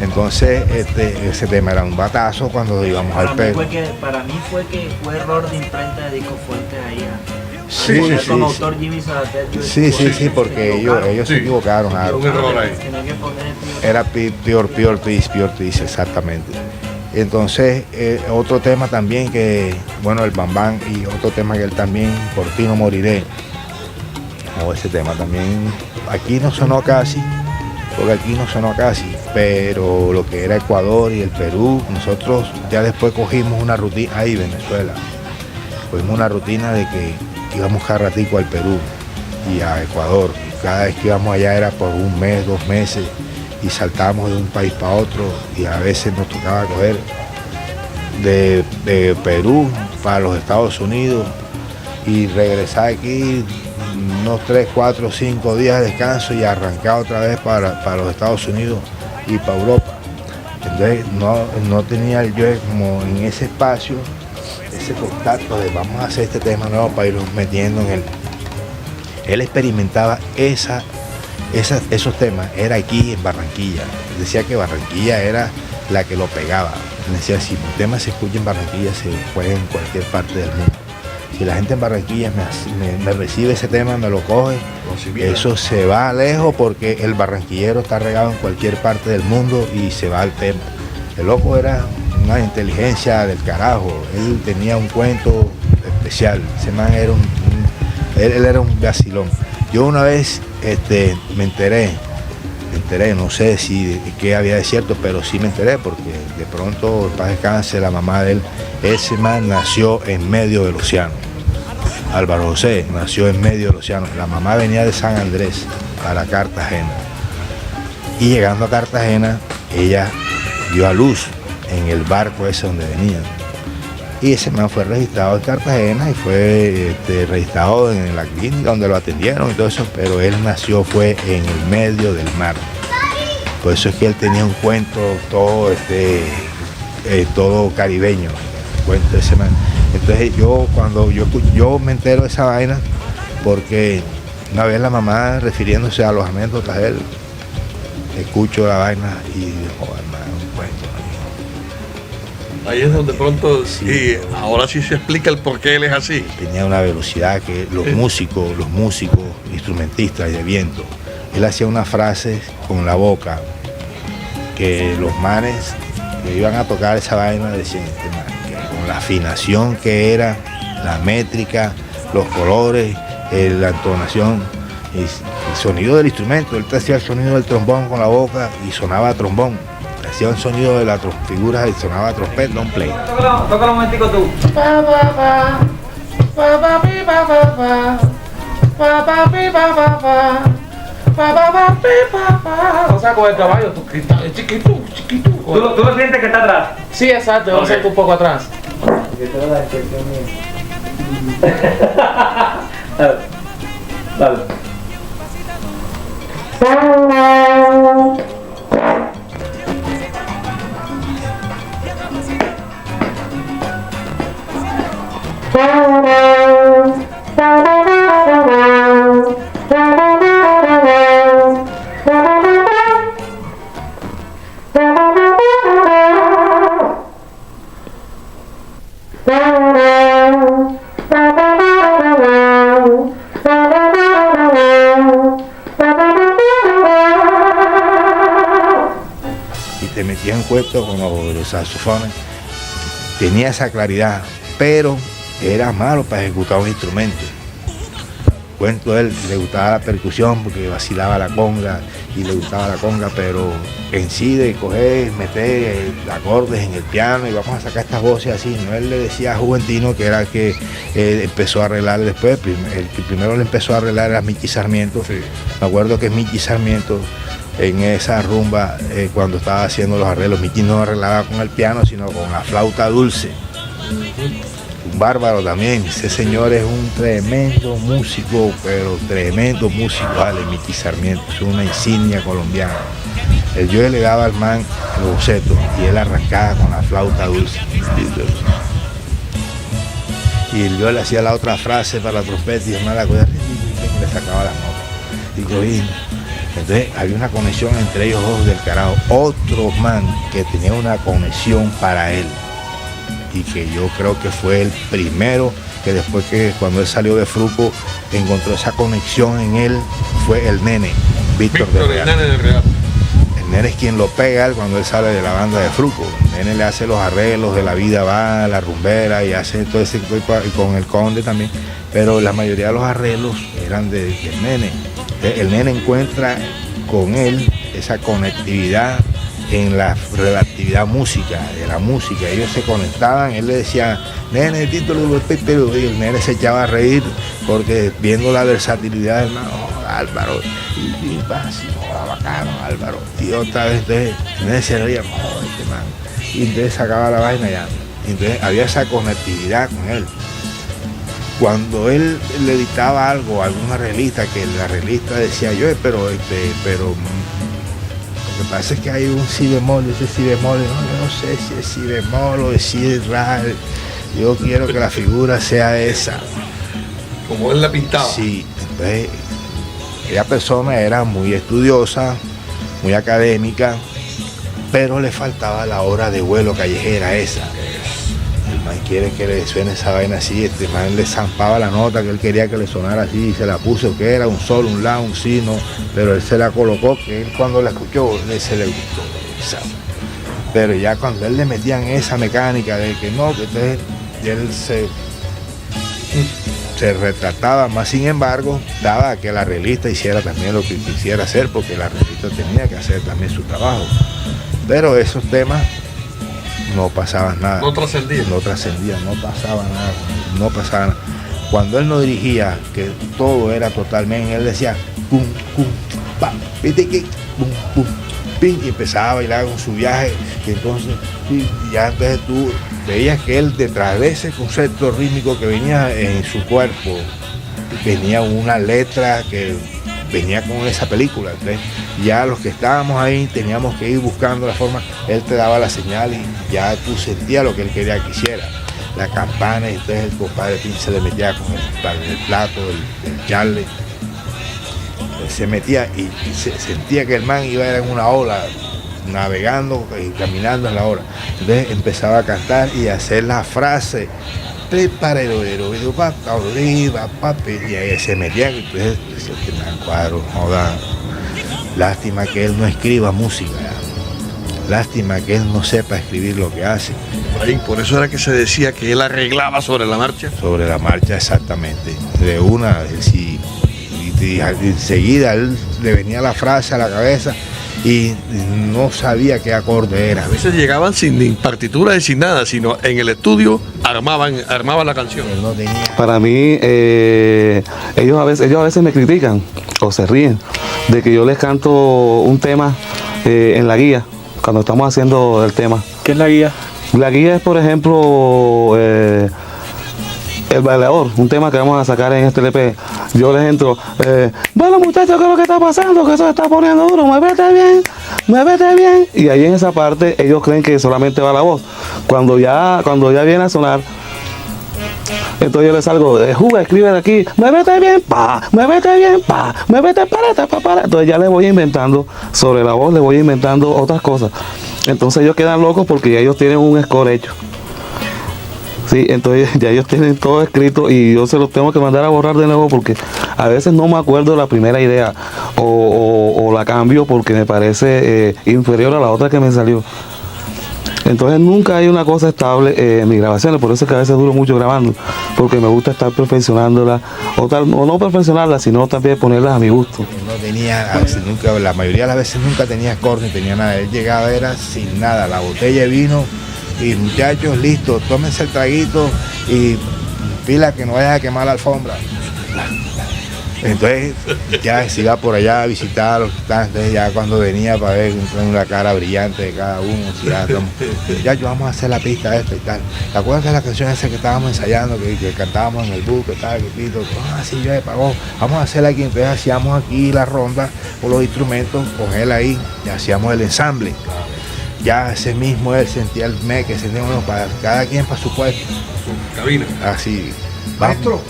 Entonces, ese tema era un batazo cuando íbamos al Perú. Para mí fue error de imprenta de Disco Fuentes ahí. Autor Jimmy Sabater. Sí, porque ellos se equivocaron. Era Pure Twist, exactamente. Entonces, otro tema también que, bueno, el Bam Bam, y otro tema que él también, Por ti no moriré. Ese tema también, aquí no sonó casi, pero lo que era Ecuador y el Perú, nosotros ya después cogimos una rutina, ahí Venezuela, cogimos una rutina de que íbamos cada ratico al Perú y a Ecuador. Y cada vez que íbamos allá era por un mes, 2 meses, y saltábamos de un país para otro, y a veces nos tocaba coger de Perú para los Estados Unidos y regresar aquí unos 3, 4, 5 días de descanso y arrancar otra vez para los Estados Unidos y para Europa. Entonces no tenía yo como en ese espacio, ese contacto de vamos a hacer este tema nuevo para irlo metiendo en él. Él experimentaba esos temas, era aquí en Barranquilla. Decía que Barranquilla era la que lo pegaba. Decía, si un tema se escucha en Barranquilla, se juega en cualquier parte del mundo. Si la gente en Barranquilla me recibe ese tema, me lo coge, eso se va lejos porque el barranquillero está regado en cualquier parte del mundo y se va al tema. El loco era una inteligencia del carajo, él tenía un cuento especial, ese man era él era un vacilón. Yo una vez me enteré, no sé si qué había de cierto, pero sí me enteré porque de pronto, paz descanse, la mamá de él, ese man nació en medio del océano. Álvaro José nació en medio del océano. La mamá venía de San Andrés para Cartagena. Y llegando a Cartagena, ella dio a luz en el barco ese donde venían. Y ese man fue registrado en Cartagena y fue registrado en la clínica donde lo atendieron y todo eso, pero él nació fue en el medio del mar. Por eso es que él tenía un cuento todo, todo caribeño, el cuento de ese man. Entonces cuando yo me entero de esa vaina, porque una vez la mamá refiriéndose a los anécdotas de él, escucho la vaina y digo, hermano, un cuento. Ahí es donde pronto, sí, ahora sí se explica el por qué él es así. Tenía una velocidad que los músicos, instrumentistas de viento, él hacía unas frases con la boca que los manes que iban a tocar esa vaina decían, con la afinación que era, la métrica, los colores, la entonación, el sonido del instrumento. Él te hacía el sonido del trombón con la boca y sonaba a trombón. Hacía un sonido de las figuras y sonaba a trompeta, un play. Tócalo un momentico tú. O sea, con el caballo, es chiquito. ¿Tú lo sientes que está atrás? Sí, exacto, vamos a ir un poco atrás. Dale. Y te metía en cuento con los saxofones. Tenía esa claridad, pero era malo para ejecutar un instrumento. Cuento él, le gustaba la percusión porque vacilaba la conga y le gustaba la conga, pero en sí de coger, meter acordes en el piano y vamos a sacar estas voces así. No, él le decía a Juventino, que era el que empezó a arreglar después. El que primero le empezó a arreglar era Michi Sarmiento. Sí. Me acuerdo que Michi Sarmiento en esa rumba, cuando estaba haciendo los arreglos, Michi no arreglaba con el piano, sino con la flauta dulce. Un bárbaro también. Ese señor es un tremendo músico, pero tremendo músico, vale, Michi Sarmiento, es una insignia colombiana. Yo le daba al man los bocetos y él arrancaba con la flauta dulce. Y yo le hacía la otra frase para la trompeta y además la cosa le sacaba las notas. Y entonces había una conexión entre ellos dos del carajo. Otro man que tenía una conexión para él y que yo creo que fue el primero que después que cuando él salió de Fruco encontró esa conexión en él, fue el Nene, Víctor del Real. El Nene del Real. El Nene es quien lo pega él cuando él sale de la banda de Fruco. El Nene le hace los arreglos de La Vida Va, La Rumbera y hace todo ese tipo, y con el Conde también, pero la mayoría de los arreglos eran del Nene. El Nene encuentra con él esa conectividad en la relatividad de la música. Ellos se conectaban, él le decía, Nene, título, y el Nene se echaba a reír porque viendo la versatilidad del hermano, Álvaro, y bacano, Álvaro. Y otra vez el Nene se reía, este man. Y entonces sacaba la vaina ya. Entonces había esa conectividad con él. Cuando él le dictaba algo a algún arreglista, que el arreglista decía yo, pero lo que pasa es que hay un si bemol, ese si bemol, no sé si es si bemol o es si es ral. Yo quiero que la figura sea esa. Como él la pintaba. Sí, entonces aquella persona era muy estudiosa, muy académica, pero le faltaba la hora de vuelo callejera esa. El man quiere que le suene esa vaina así, este man le zampaba la nota que él quería que le sonara así y se la puso, que era un sol, un la, un si, no, pero él se la colocó, que él cuando la escuchó, se le gustó esa. Pero ya cuando él le metían esa mecánica de que no, que entonces él se retrataba más, sin embargo, daba que el arreglista hiciera también lo que quisiera hacer, porque el arreglista tenía que hacer también su trabajo. Pero esos temas no pasaban nada. No trascendían. No trascendían, no pasaba nada, no pasaba nada. Cuando él nos dirigía, que todo era totalmente, él decía, pum, pum, pam, viste que, pum, pum, pim, y empezaba a bailar con su viaje, y entonces, ya entonces tú veías que él, detrás de ese concepto rítmico que venía en su cuerpo, venía una letra que venía con esa película. Entonces, ya los que estábamos ahí teníamos que ir buscando la forma, él te daba la señal y ya tú sentías lo que él quería que hiciera. La campana, y entonces el compadre Pin se le metía con el plato, el charle. Se metía y se sentía que el man iba en una ola, navegando y caminando en la ola. Entonces empezaba a cantar y a hacer la frase, y ahí se metía, entonces este man cuadro, joda. Lástima que él no escriba música, lástima que él no sepa escribir lo que hace. Ahí, por eso era que se decía que él arreglaba sobre la marcha. Sobre la marcha, exactamente. De una, sí, y enseguida él le venía la frase a la cabeza y no sabía qué acorde era. A veces llegaban sin ni partitura y sin nada, sino en el estudio armaban la canción. Él no tenía... Para mí, ellos a veces me critican o se ríen de que yo les canto un tema en la guía, cuando estamos haciendo el tema. ¿Qué es la guía? La guía es, por ejemplo, El Bailador, un tema que vamos a sacar en este LP. Yo les entro, bueno muchachos, ¿qué es lo que está pasando? Que eso se está poniendo duro, muévete bien. Y ahí en esa parte ellos creen que solamente va la voz. Cuando ya viene a sonar, entonces yo les salgo, Juga, escribe de aquí, muévete bien, muévete, para. Entonces ya les voy inventando sobre la voz, les voy inventando otras cosas. Entonces ellos quedan locos porque ya ellos tienen un score hecho. Sí, entonces ya ellos tienen todo escrito y yo se los tengo que mandar a borrar de nuevo porque a veces no me acuerdo la primera idea o la cambio porque me parece inferior a la otra que me salió. Entonces nunca hay una cosa estable en mis grabaciones, por eso es que a veces duro mucho grabando, porque me gusta estar perfeccionándola, o no perfeccionarla, sino también ponerlas a mi gusto. No tenía, a veces nunca, la mayoría de las veces nunca tenía score ni tenía nada, él llegaba era sin nada, la botella de vino y muchachos, listo, tómense el traguito y pila que no vaya a quemar la alfombra. Entonces ya se iba por allá a visitar a los que están, entonces ya cuando venía para ver una cara brillante de cada uno, ya vamos a hacer la pista esta y tal. ¿Te acuerdas de la canción esa que estábamos ensayando, que cantábamos en el buque, tal, que pito? Sí, ya pagó, vamos a hacerla aquí. Entonces hacíamos aquí la ronda con los instrumentos, con él ahí, y hacíamos el ensamble. Ya ese mismo él sentía el meque, sentíamos para cada quien para su puesto. Cabina. Así, vamos. Maestro,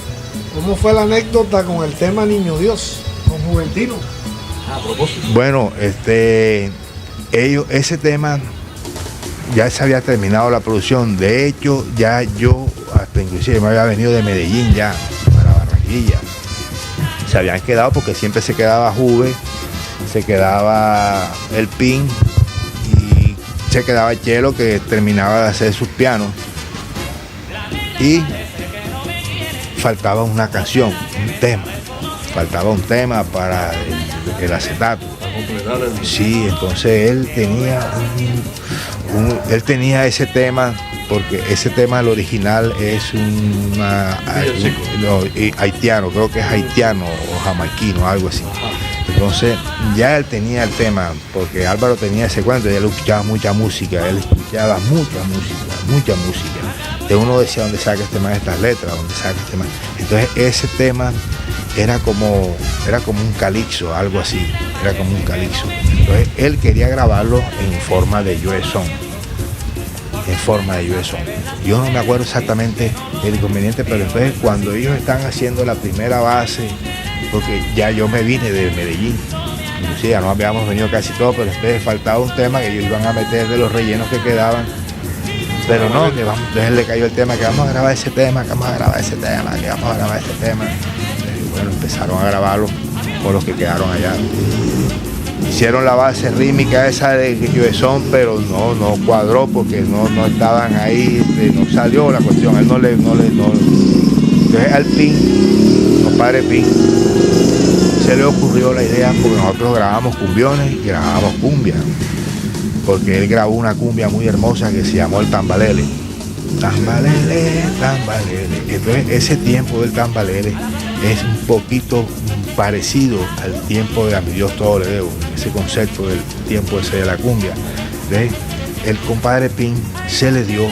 ¿cómo fue la anécdota con el tema Niño Dios, con Juventino? A propósito. Bueno, ese tema ya se había terminado la producción. De hecho, ya yo, hasta inclusive me había venido de Medellín ya, para Barranquilla. Se habían quedado porque siempre se quedaba Juve, se quedaba el Pin y se quedaba Chelo, que terminaba de hacer sus pianos. Y faltaba una canción, faltaba un tema para el acetato. Sí, entonces él tenía ese tema, porque ese tema, el original, es haitiano, creo que es haitiano o jamaiquino, algo así. Entonces ya él tenía el tema, porque Álvaro tenía ese cuento, y él escuchaba mucha música. Entonces uno decía, ¿dónde saca este man estas letras? ¿Dónde saca este man? Entonces ese tema era como un calipso, algo así, era como un calipso. Entonces él quería grabarlo en forma de Joe Son. Yo no me acuerdo exactamente el inconveniente, pero después cuando ellos están haciendo la primera base, porque ya yo me vine de Medellín, inclusive ya no habíamos venido casi todo, pero después faltaba un tema que ellos iban a meter de los rellenos que quedaban, pero no, entonces le cayó el tema, que vamos a grabar ese tema, Y bueno, empezaron a grabarlo con los que quedaron allá. Hicieron la base rítmica esa de Joe Son, pero no cuadró porque no estaban ahí, no salió la cuestión, él no. Entonces al Pin, compadre Pin, se le ocurrió la idea, porque nosotros grabamos cumbiones y grabamos cumbia, porque él grabó una cumbia muy hermosa que se llamó el Tambalele. Tambalele. Entonces ese tiempo del Tambalele es un poquito parecido al tiempo de A Mi Dios todo le debo, ese concepto del tiempo ese de la cumbia. Entonces el compadre Pin se le dio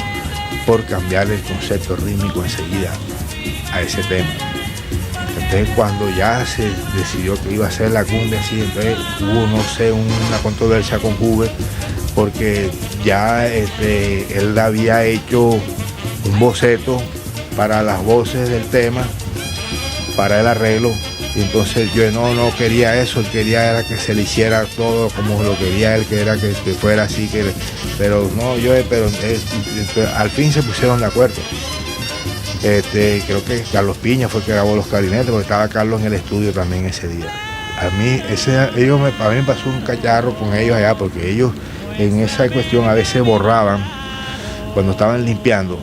por cambiarle el concepto rítmico enseguida a ese tema. Entonces cuando ya se decidió que iba a hacer la cumbia así, entonces hubo, una controversia con Juve, porque ya él había hecho un boceto para las voces del tema, para el arreglo, y entonces yo no quería eso, él quería era que se le hiciera todo como lo quería él, que era que fuera así, pero al fin se pusieron de acuerdo. Creo que Carlos Piña fue el que grabó los clarinetes, porque estaba Carlos en el estudio también ese día. A mí me pasó un cacharro con ellos allá, porque ellos en esa cuestión a veces borraban, cuando estaban limpiando,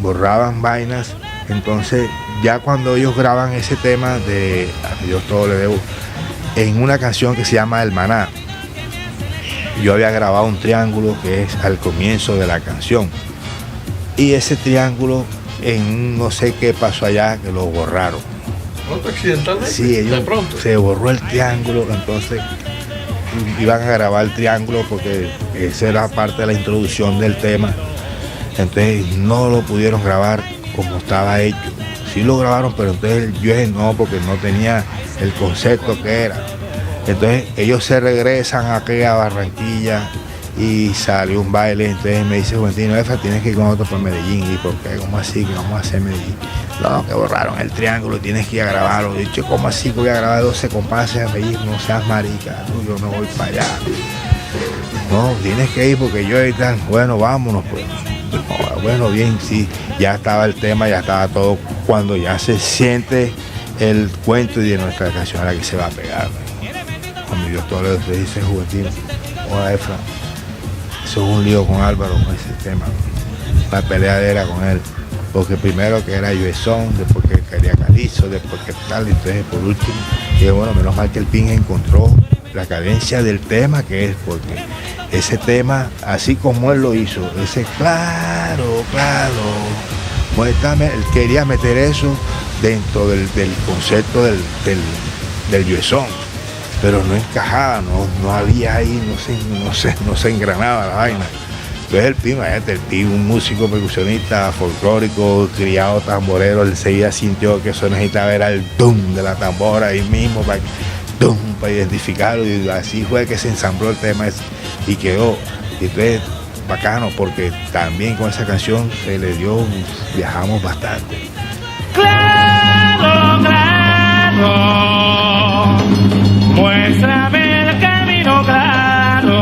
borraban vainas. Entonces ya cuando ellos graban ese tema de A Mi Dios todo le debo, en una canción que se llama El Maná, yo había grabado un triángulo que es al comienzo de la canción, y ese triángulo no sé qué pasó allá, que lo borraron. ¿Accidentalmente? Sí, ellos, de pronto. se borró el triángulo, entonces iban a grabar el triángulo porque esa era parte de la introducción del tema. Entonces no lo pudieron grabar como estaba hecho. Sí lo grabaron, pero entonces yo no, porque no tenía el concepto que era. Entonces ellos se regresan aquí a Barranquilla y salió un baile. Entonces me dice Juventino, Efra, tienes que ir con otro para Medellín. ¿Y por qué? ¿Cómo así? ¿Qué vamos a hacer en Medellín? No, que borraron el triángulo, tienes que ir a grabarlo. He dicho, ¿cómo así que voy a grabar 12 compases en Medellín? No seas marica, yo no voy para allá. No, tienes que ir porque yo y tal. Bueno, vámonos pues. No, bueno, bien, sí, ya estaba el tema, ya estaba todo. Cuando ya se siente el cuento y de nuestra canción a la que se va a pegar. Cuando Dios Toledo te dice Juventino, hola Efra, eso es un lío con Álvaro con ese tema, una peleadera con él, porque primero que era Yuesón, después que quería Calizo, después que tal, y entonces por último, y bueno, menos mal que el PIN encontró la cadencia del tema que es, porque ese tema, así como él lo hizo, ese claro, él quería meter eso dentro del concepto del Yuesón, pero no encajaba, no había ahí, no se engranaba la vaina. Entonces el PIN, un músico percusionista folclórico, criado tamborero, él seguía sintió que eso necesitaba era el tum de la tambora ahí mismo para identificarlo, y así fue que se ensambló el tema ese, y quedó. Y entonces bacano, porque también con esa canción se le dio, viajamos bastante. Claro, muéstrame el camino claro,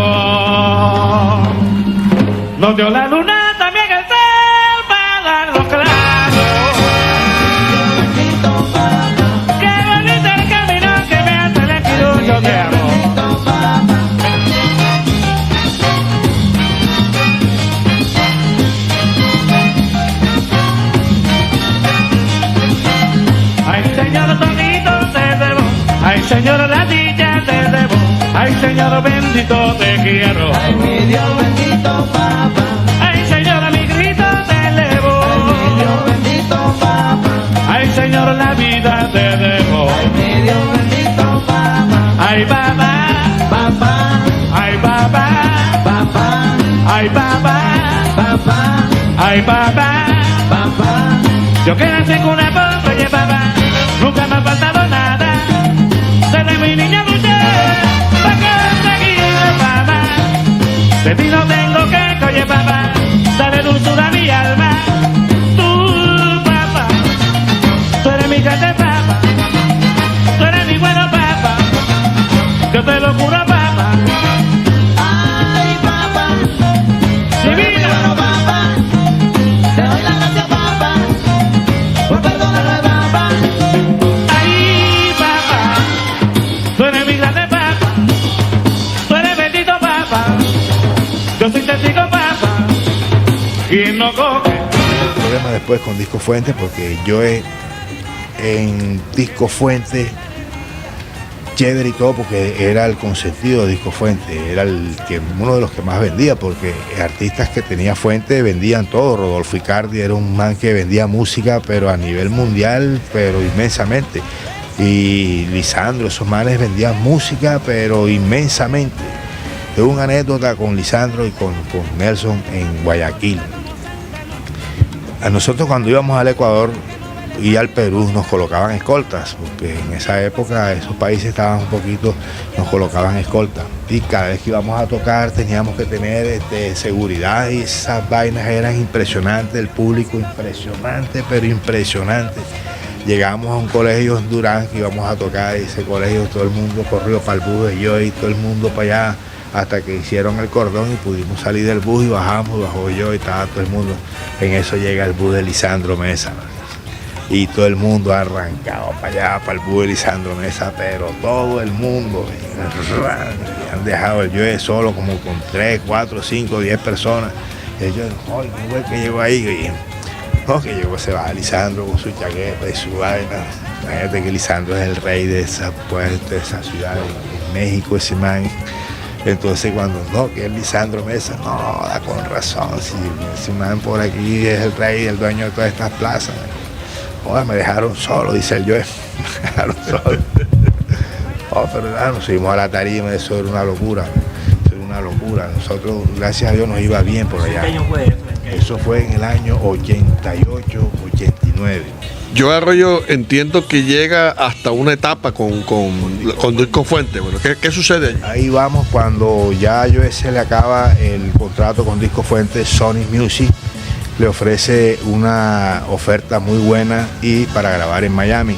donde la luna también el sol va a darlo claro. Qué bonito el camino que me hace elegir, yo te amo. Ay, señor Tonito, te debo. Ay, señor, la dicha te debo. Ay, señor, bendito te quiero. Ay, mi Dios bendito, papá. Ay, señor, mi grito te elevo. Ay, mi Dios bendito, papá. Ay, señor, la vida te debo. Ay, mi Dios bendito, papá. Ay, papá, Papá, ay, papá, papá, ay, papá, papá, ay, papá. papá. Yo que nací con una pompa, oye, papá, nunca me ha faltado nada. Desde mi niña luché para conseguir la fama. De ti no tengo que, oye, papá, dale dulzura a mi alma. Tú, papá, tú eres mi grande papá, tú eres mi bueno papá, yo te lo juro, papá. Ay, papá, Divina. bueno, papá. Te doy las gracias, papá, por perdonarme, papá. Ay, papá, tú eres mi grande papá, tú eres bendito papá, yo soy testigo papá, y no coge. El problema después con Disco Fuente, porque yo en Disco Fuente, chévere y todo, porque era el consentido de Disco Fuente, era uno de los que más vendía, porque artistas que tenía Fuente vendían todo. Rodolfo Icardi era un man que vendía música, pero a nivel mundial, pero inmensamente. Y Lisandro, esos manes vendían música, pero inmensamente. Tengo una anécdota con Lisandro y con Nelson en Guayaquil. A nosotros cuando íbamos al Ecuador y al Perú nos colocaban escoltas, porque en esa época esos países estaban un poquito, nos colocaban escoltas. Y cada vez que íbamos a tocar teníamos que tener seguridad, y esas vainas eran impresionantes, el público impresionante, pero impresionante. Llegamos a un colegio en Durán que íbamos a tocar, y ese colegio todo el mundo corrió para el bus y yo y todo el mundo para allá, hasta que hicieron el cordón y pudimos salir del bus y bajamos, bajó yo y estaba todo el mundo. En eso llega el bus de Lisandro Mesa, y todo el mundo ha arrancado para allá, para el bus de Lisandro Mesa, pero todo el mundo, y han dejado el Joe solo como con 3, 4, 5, 10 personas. Y yo, ¡ay, qué güey que llegó ahí! Y, no, que llegó, se va Lisandro con su chaqueta y su vaina. Imagínate que Lisandro es el rey de esa, pues, de esa ciudad, en México, ese man. Entonces cuando no, que es Lisandro Mesa, no, da con razón, si ese man por aquí es el rey, el dueño de todas estas plazas. Joder, me dejaron solo, dice el Joe, me dejaron solo. Oh, pero nada, nos subimos a la tarima, eso era una locura. Eso era una locura. Nosotros, gracias a Dios, nos iba bien por allá. ¿Qué año fue eso? Eso fue en el año 88, 89. Joe Arroyo entiendo que llega hasta una etapa con Disco Fuente. Bueno, ¿qué sucede allí? Ahí vamos cuando ya a Joe se le acaba el contrato con Disco Fuente. Sony Music le ofrece una oferta muy buena y para grabar en Miami,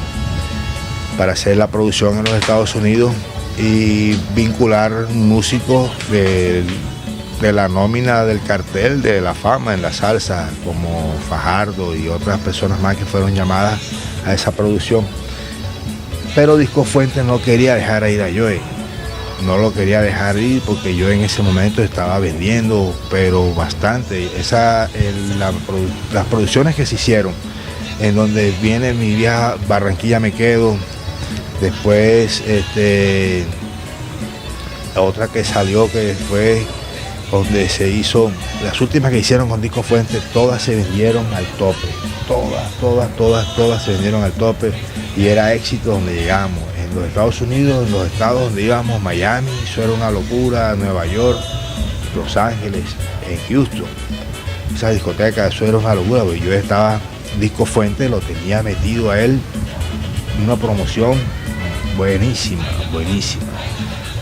para hacer la producción en los Estados Unidos y vincular músicos de la nómina del cartel de la fama en la salsa, como Fajardo y otras personas más que fueron llamadas a esa producción. Pero Disco Fuente no quería dejar ir a Joe, no lo quería dejar ir porque yo en ese momento estaba vendiendo, pero bastante. Las producciones que se hicieron, en donde viene mi vieja Barranquilla Me Quedo, después otra que salió que fue donde se hizo, las últimas que hicieron con Disco Fuente, todas se vendieron al tope, todas se vendieron al tope y era éxito donde llegamos, en los Estados Unidos, en los estados donde íbamos, Miami, eso era una locura, Nueva York, Los Ángeles, en Houston, esa discoteca, eso era una locura, porque yo estaba, Disco Fuente lo tenía metido a él, una promoción buenísima,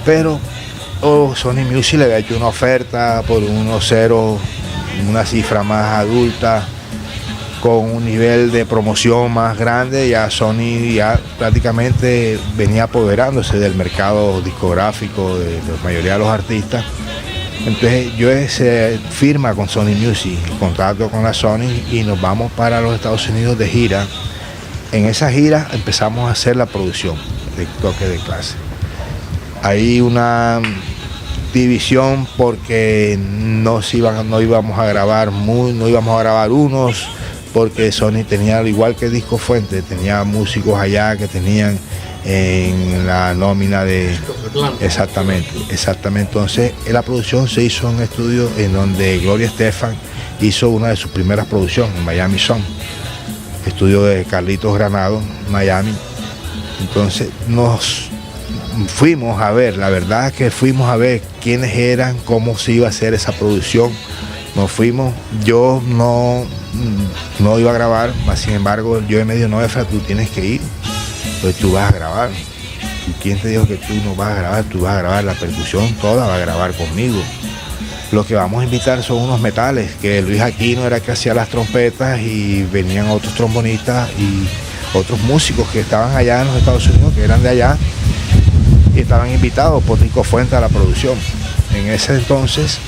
pero Sony Music le había hecho una oferta por unos ceros, una cifra más adulta, con un nivel de promoción más grande. Ya Sony ya prácticamente venía apoderándose del mercado discográfico de la mayoría de los artistas. Entonces Joe se firma con Sony Music, el contrato con la Sony, y nos vamos para los Estados Unidos de gira. En esa gira empezamos a hacer la producción de Toque de Clase. Hay una división porque no íbamos a grabar unos, porque Sony tenía, al igual que Disco Fuente, tenía músicos allá que tenían en la nómina de... Exactamente. Entonces la producción se hizo en un estudio en donde Gloria Estefan hizo una de sus primeras producciones, en Miami Sound, estudio de Carlitos Granado, Miami. Entonces nos fuimos a ver, la verdad es que fuimos a ver quiénes eran, cómo se iba a hacer esa producción. Nos fuimos, yo no iba a grabar, sin embargo yo me dijo, no, Efra, tú tienes que ir, pues tú vas a grabar. ¿Y quién te dijo que tú no vas a grabar? Tú vas a grabar la percusión, toda va a grabar conmigo. Lo que vamos a invitar son unos metales, que Luis Aquino era el que hacía las trompetas y venían otros trombonistas y otros músicos que estaban allá en los Estados Unidos, que eran de allá, y estaban invitados por Disco Fuente a la producción. En ese entonces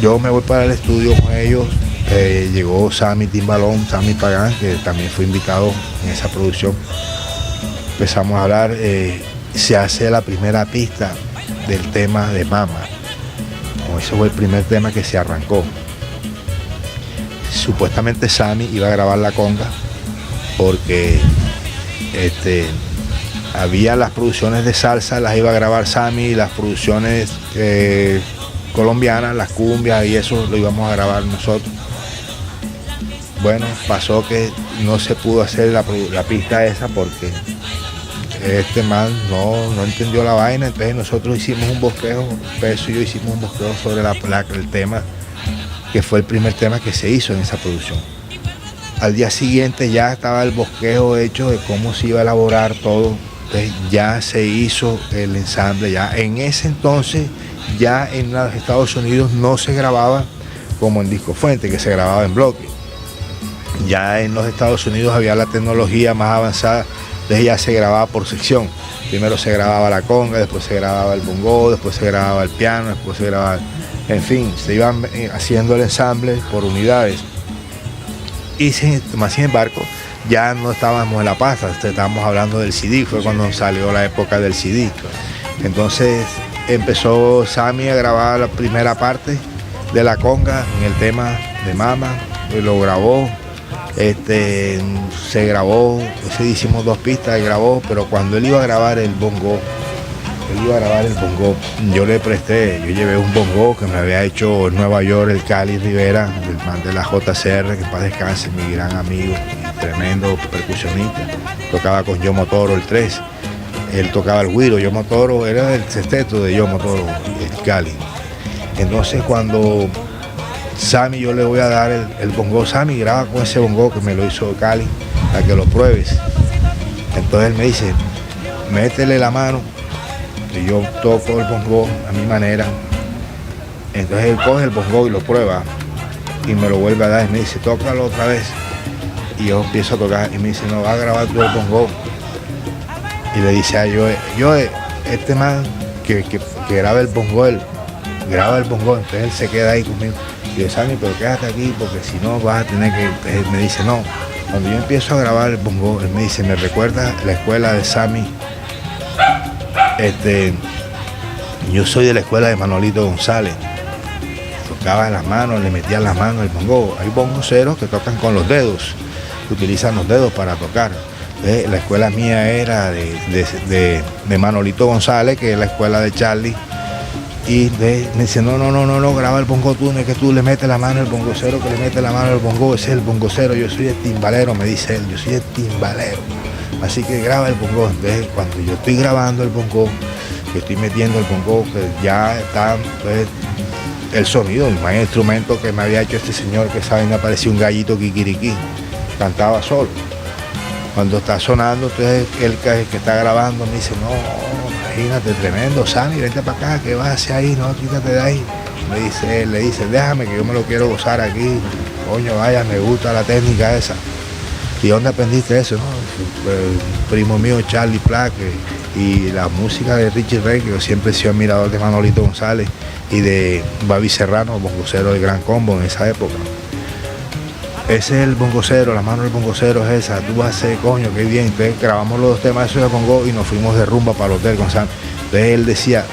yo me voy para el estudio con ellos, llegó Sammy Timbalón, Sammy Pagán, que también fue invitado en esa producción. Empezamos a hablar, se hace la primera pista del tema de Mama. Ese fue el primer tema que se arrancó. Supuestamente Sammy iba a grabar la conga porque había las producciones de salsa, las iba a grabar Sammy, y las producciones colombianas, las cumbias y eso lo íbamos a grabar nosotros. Bueno, pasó que no se pudo hacer la pista esa porque este man no entendió la vaina, entonces nosotros hicimos un bosquejo, Peso y yo hicimos un bosquejo sobre el tema, que fue el primer tema que se hizo en esa producción. Al día siguiente ya estaba el bosquejo hecho de cómo se iba a elaborar todo, entonces ya se hizo el ensamble. Ya en ese entonces, ya en los Estados Unidos no se grababa como en Disco Fuente, que se grababa en bloque. Ya en los Estados Unidos había la tecnología más avanzada, entonces ya se grababa por sección. Primero se grababa la conga, después se grababa el bongo, después se grababa el piano, después se grababa... En fin, se iban haciendo el ensamble por unidades. Y sin embargo, ya no estábamos en la pasta, estábamos hablando del CD, fue cuando salió la época del CD. Entonces empezó Sammy a grabar la primera parte de la conga en el tema de Mama, lo grabó. Se grabó, hicimos 2 pistas, grabó, pero cuando él iba a grabar el bongo, yo llevé un bongo que me había hecho en Nueva York el Cali Rivera, el man de la JCR, que en paz descanse, mi gran amigo, tremendo percusionista, tocaba con Yo Motoro el 3, él tocaba el güiro, Yomo Toro, era el sexteto de Yomo Toro, el Cali. Entonces cuando Sammy, yo le voy a dar el bongo, Sammy graba con ese bongo que me lo hizo Cali, para que lo pruebes. Entonces él me dice, métele la mano, y yo toco el bongo a mi manera. Entonces él coge el bongo y lo prueba, y me lo vuelve a dar, y me dice, tócalo otra vez. Y yo empiezo a tocar, y me dice, no, va a grabar tú el bongo. Y le dice a Joe, este man que graba el bongo, él graba el bongo, entonces él se queda ahí conmigo. Y yo, Sammy, pero quédate aquí porque si no vas a tener que... Él me dice, no, cuando yo empiezo a grabar el bongo, él me dice, me recuerda la escuela de Sammy. Yo soy de la escuela de Manolito González. Tocaba las manos, le metían las manos el bongo. Hay bongoceros que tocan con los dedos, que utilizan los dedos para tocar. La escuela mía era de Manolito González, que es la escuela de Charlie. Y me dice, no, graba el bongo tú, no es que tú le metes la mano al bongocero, que le mete la mano al bongo, ese es el bongocero, yo soy el timbalero, me dice él, yo soy el timbalero. Así que graba el bongo. Entonces cuando yo estoy grabando el bongo, que estoy metiendo el bongo, que ya está el sonido, el más instrumento que me había hecho este señor, que saben, me parecía un gallito kikiriquí, cantaba solo. Cuando está sonando, entonces el que está grabando me dice, no, imagínate, tremendo, Sammy, vente para acá, ¿qué vas a hacer ahí? No, quítate de ahí. Le dice, déjame que yo me lo quiero gozar aquí. Coño, vaya, me gusta la técnica esa. ¿Y dónde aprendiste eso? No, el primo mío, Charlie Plaque, y la música de Richie Ray, que yo siempre he sido admirador de Manolito González y de Babi Serrano, bongocero del Gran Combo en esa época. Ese es el bongocero, la mano del bongocero es esa, tú vas a hacer, coño, qué bien. Entonces grabamos los dos temas esos de bongo y nos fuimos de rumba para el hotel con Sam. Entonces él decía,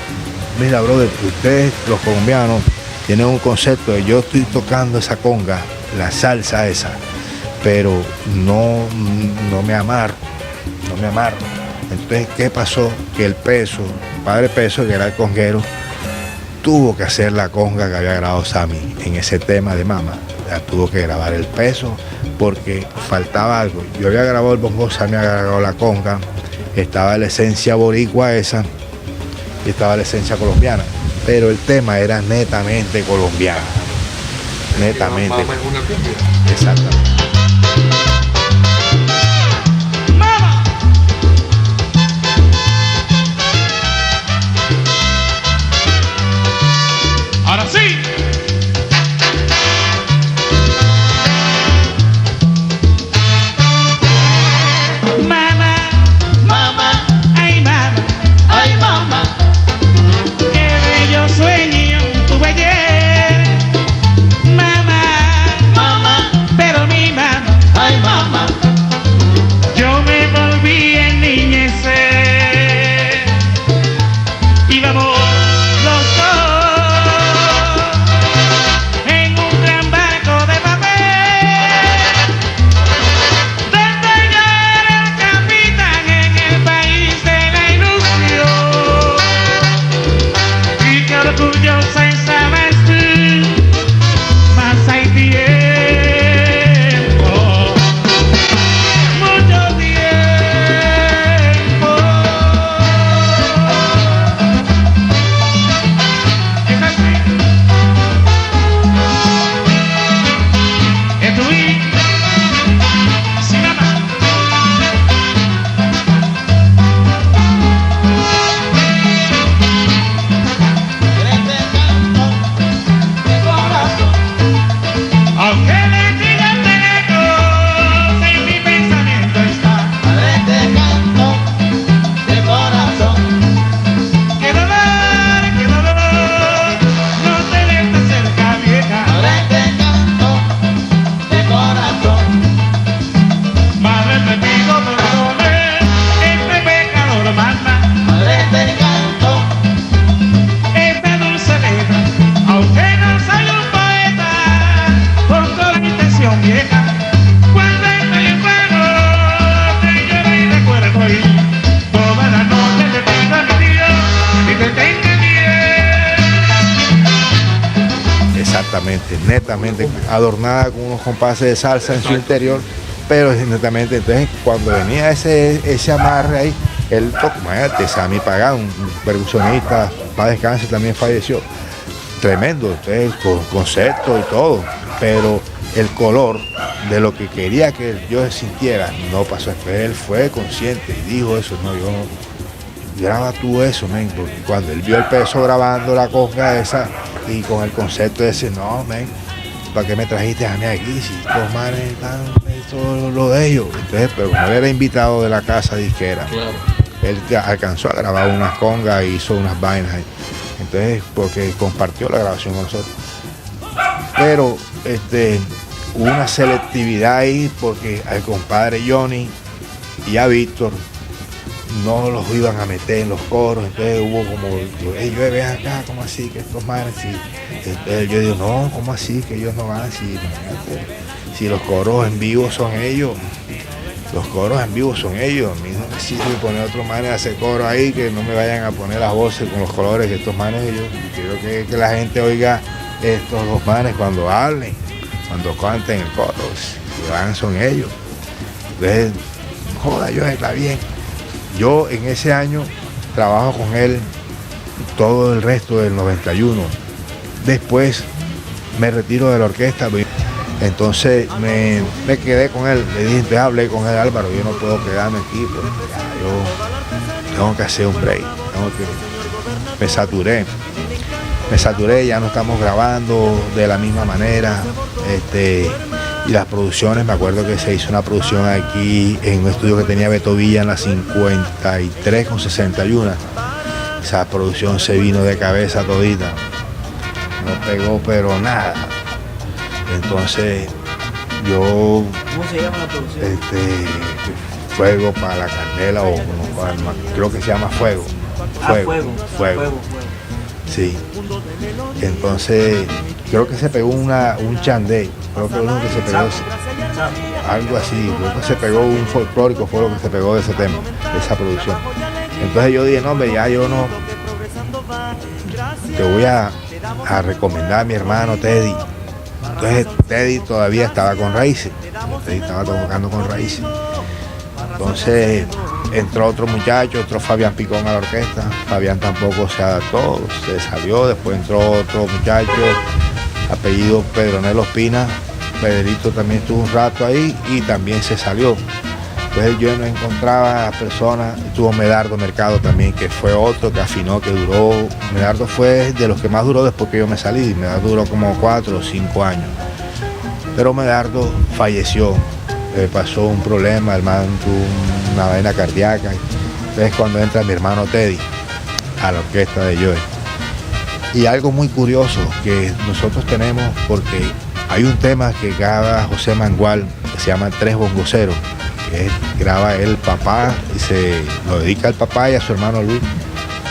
mira, brother, ustedes los colombianos tienen un concepto de yo estoy tocando esa conga, la salsa esa, pero no me amarro. Entonces, ¿qué pasó? Que el Peso, padre Peso, que era el conguero, tuvo que hacer la conga que había grabado Sammy en ese tema de Mama. Tuvo que grabar el Peso porque faltaba algo. Yo había grabado el bongo, Sammy había grabado la conga, estaba la esencia boricua esa y estaba la esencia colombiana, pero el tema era netamente colombiano. Netamente. Mama es una cumbia. Exactamente. Ahora sí. Netamente adornada con unos compases de salsa en su interior, pero netamente, entonces cuando venía ese amarre ahí, él tocó, imagínate, Sammy Pagán, un percusionista, para descanse, también falleció. Tremendo, entonces, con concepto y todo, pero el color de lo que quería que yo sintiera no pasó. Entonces él fue consciente y dijo eso, no, yo no, graba tú eso, men, porque cuando él vio el peso grabando la conga esa y con el concepto ese, no, men, ¿para qué me trajiste a mí aquí? Si estos manes están, todo lo de ellos. Entonces, pero no era invitado de la casa disquera. Claro. Él alcanzó a grabar unas congas y hizo unas vainas ahí. Entonces, porque compartió la grabación con nosotros. Pero hubo una selectividad ahí porque al compadre Johnny y a Víctor no los iban a meter en los coros. Entonces hubo como, hey, yo ven acá, ¿cómo así? Que estos manes, entonces yo digo, no, ¿cómo así? Que ellos no van, si los coros en vivo son ellos. Los coros en vivo son ellos. A mí no me sirve poner otros manes a hacer coro ahí, que no me vayan a poner las voces con los colores que estos manes. Yo quiero que la gente oiga estos dos manes cuando hablen, cuando canten el coro. Si van son ellos. Entonces, joda, yo está bien. Yo en ese año trabajo con él todo el resto del 91. Después me retiro de la orquesta. Entonces me quedé con él, le dije, hablé con él, Álvaro, yo no puedo quedarme aquí, porque yo tengo que hacer un break, me saturé, ya no estamos grabando de la misma manera, y las producciones, me acuerdo que se hizo una producción aquí en un estudio que tenía Beto Villa en la 53 con 61, esa producción se vino de cabeza todita, no pegó pero nada. Entonces yo, ¿cómo se llama la producción? Fuego para la candela, o creo que se llama Fuego. Fuego. Sí. Entonces creo que se pegó un chandé, creo que uno que se pegó algo así, creo que se pegó un folclórico, fue lo que se pegó de ese tema, de esa producción. Entonces yo dije, no, hombre, ya yo no, te voy a recomendar a mi hermano Teddy. Entonces Teddy todavía estaba con Raíces, Teddy estaba tocando con Raíces. Entonces entró otro muchacho, entró Fabián Picón a la orquesta. Fabián tampoco se adaptó, se salió. Después entró otro muchacho, apellido Pedronel Ospina. Pedrito también estuvo un rato ahí y también se salió. Entonces yo no encontraba a personas. Estuvo Medardo Mercado también, que fue otro que afinó, que duró. Medardo fue de los que más duró después que yo me salí. Medardo duró como 4 o 5 años. Pero Medardo falleció. Pasó un problema, el man tuvo una vaina cardíaca. Entonces cuando entra mi hermano Teddy a la orquesta de Joe. Y algo muy curioso que nosotros tenemos, porque hay un tema que graba José Mangual, que se llama Tres Bongoceros. Graba el papá y se lo dedica al papá y a su hermano Luis.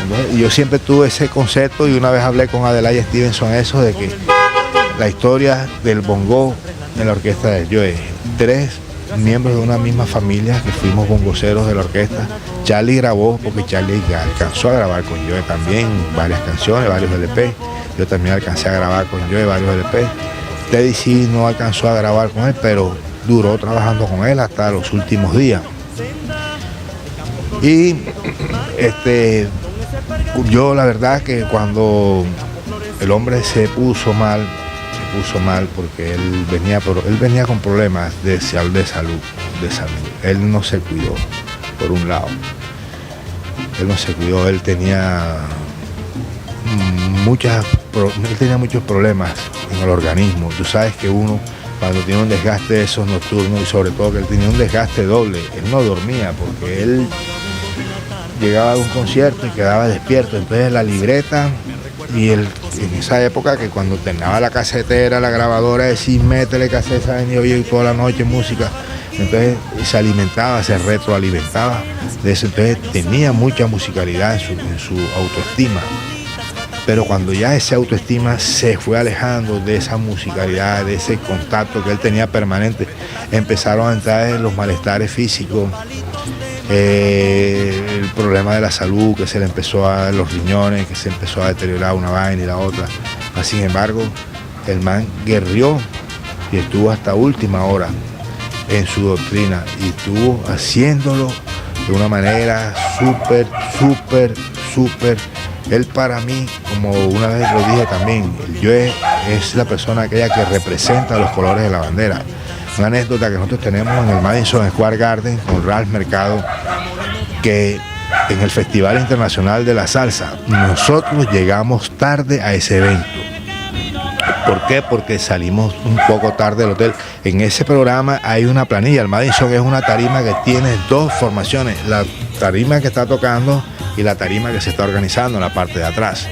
Entonces, yo siempre tuve ese concepto y una vez hablé con Adelaide Stevenson eso de que la historia del bongo en la orquesta de Joe, 3 miembros de una misma familia que fuimos bongoceros de la orquesta. Charlie grabó, porque Charlie alcanzó a grabar con Joe también varias canciones, varios LP. Yo también alcancé a grabar con Joe varios LP. Teddy sí no alcanzó a grabar con él, pero duró trabajando con él hasta los últimos días. Y yo la verdad que cuando el hombre se puso mal porque él venía con problemas de salud. Él no se cuidó, por un lado. Él tenía muchos problemas en el organismo. Tú sabes que uno, cuando tiene un desgaste de esos nocturnos, y sobre todo que él tenía un desgaste doble, él no dormía porque él llegaba de un concierto y quedaba despierto. Entonces la libreta y en esa época que cuando terminaba la casetera, la grabadora, decía métele caseta, venía oye toda la noche música. Entonces se alimentaba, se retroalimentaba de eso. Entonces tenía mucha musicalidad en su autoestima. Pero cuando ya esa autoestima se fue alejando de esa musicalidad, de ese contacto que él tenía permanente, empezaron a entrar en los malestares físicos, el problema de la salud, que se le empezó a dar los riñones, que se empezó a deteriorar una vaina y la otra. Sin embargo, el man guerrió y estuvo hasta última hora en su doctrina y estuvo haciéndolo de una manera súper. Él para mí, como una vez lo dije también, el Joe es la persona aquella que representa los colores de la bandera. Una anécdota que nosotros tenemos en el Madison Square Garden con Ralph Mercado, que en el Festival Internacional de la Salsa, nosotros llegamos tarde a ese evento. ¿Por qué? Porque salimos un poco tarde del hotel. En ese programa hay una planilla. El Madison es una tarima que tiene dos formaciones. La tarima que está tocando y la tarima que se está organizando en la parte de atrás.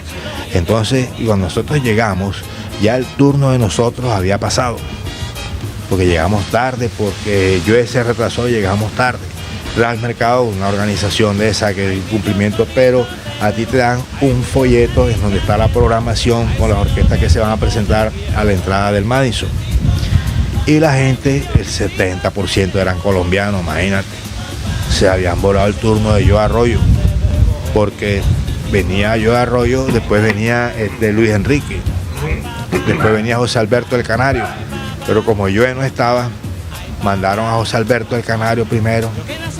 Entonces, cuando nosotros llegamos, ya el turno de nosotros había pasado. Porque llegamos tarde, porque Joe se retrasó y llegamos tarde. Ralph Mercado, una organización de esa que es cumplimiento, pero a ti te dan un folleto en donde está la programación con las orquestas que se van a presentar a la entrada del Madison. Y la gente, el 70% eran colombianos, imagínate. Se habían volado el turno de Joe Arroyo, porque venía Joe Arroyo, después venía Luis Enrique, después venía José Alberto el Canario, pero como Joe no estaba, mandaron a José Alberto el Canario primero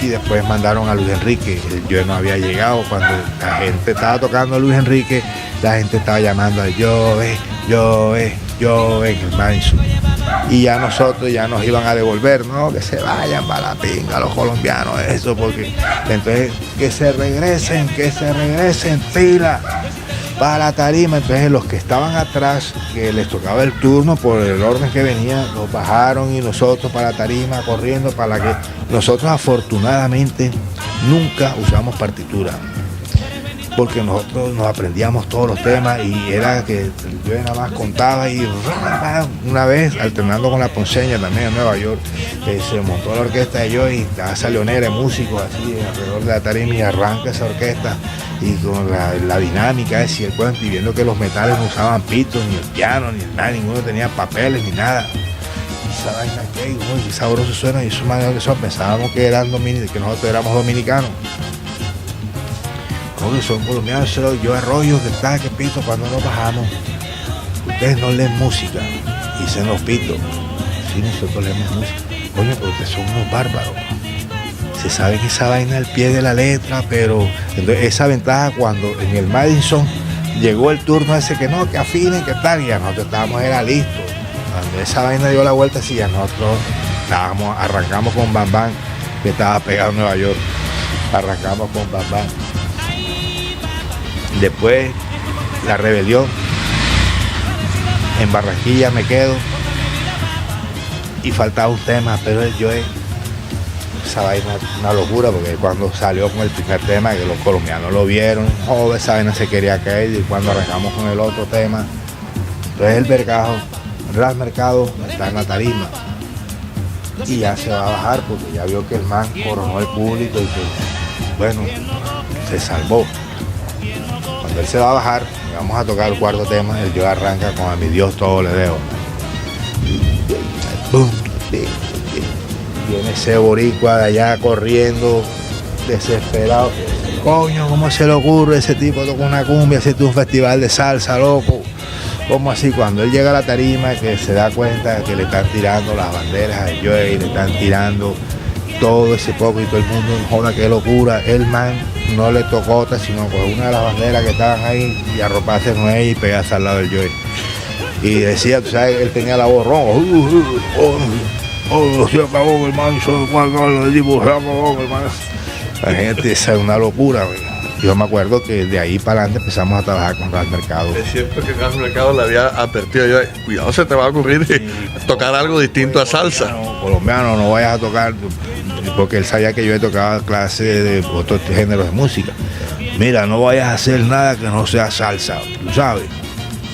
y después mandaron a Luis Enrique. El Joe no había llegado. Cuando la gente estaba tocando a Luis Enrique, la gente estaba llamando a Joe en el Madison. Y ya nosotros ya nos iban a devolver, no, que se vayan para la pinga los colombianos, eso, porque entonces que se regresen fila para la tarima. Entonces los que estaban atrás, que les tocaba el turno por el orden que venía, nos bajaron y nosotros para la tarima corriendo para la que nosotros afortunadamente nunca usamos partitura, porque nosotros nos aprendíamos todos los temas y era que yo nada más contaba. Y una vez alternando con la Ponceña también en Nueva York, se montó la orquesta de Joe y estaba Salionera, músicos así alrededor de la tarima, y arranca esa orquesta y con la dinámica y el cuento, y viendo que los metales no usaban pitos, ni el piano, ni nada, ninguno tenía papeles ni nada. Y esa vaina qué sabroso suena, y eso más de eso pensábamos que nosotros éramos dominicanos. Que son colombianos, Joe Arroyo, que está, que pito, cuando nos bajamos. Ustedes no leen música, dicen los pitos. Sí, nosotros leemos música. Coño, pero ustedes son unos bárbaros. Se sabe que esa vaina al pie de la letra, pero entonces esa ventaja cuando en el Madison llegó el turno ese que no, que afinen, que tal, y ya nosotros era listos. Cuando esa vaina dio la vuelta, sí, ya nosotros arrancamos con Bam Bam, que estaba pegado en Nueva York. Arrancamos con Bam Bam. Después La Rebelión, en Barranquilla Me Quedo, y faltaba un tema, pero el Joe, esa vaina es una locura, porque cuando salió con el primer tema, que los colombianos lo vieron, esa vaina se quería caer, y cuando arrancamos con el otro tema, entonces Ralph Mercado está en la tarima y ya se va a bajar, porque ya vio que el man coronó el público y que, bueno, se salvó. Cuando él se va a bajar, vamos a tocar el cuarto tema, el Joe arranca con A Mi Dios todo le debo. Viene ese boricua de allá corriendo, desesperado. Coño, ¿cómo se le ocurre? Ese tipo toca una cumbia, hace un festival de salsa, loco. ¿Cómo así? Cuando él llega a la tarima, que se da cuenta que le están tirando las banderas a Joe, y le están tirando todo ese poco, y todo el mundo, joda, qué locura. El man no le tocó otra, sino con una de las banderas que estaban ahí y arroparse con ella y pegarse al lado del Joe. Y decía, tú sabes, él tenía la voz ronca. Se acabó, hermano, la gente, esa es una locura, güey. Yo me acuerdo que de ahí para adelante empezamos a trabajar con Ralph Mercado. Es cierto que Ralph Mercado le había advertido yo, cuidado, se te va a ocurrir tocar algo distinto a salsa. Colombiano, no vayas a tocar, porque él sabía que yo tocaba clase de otros géneros de música. Mira, no vayas a hacer nada que no sea salsa, tú sabes.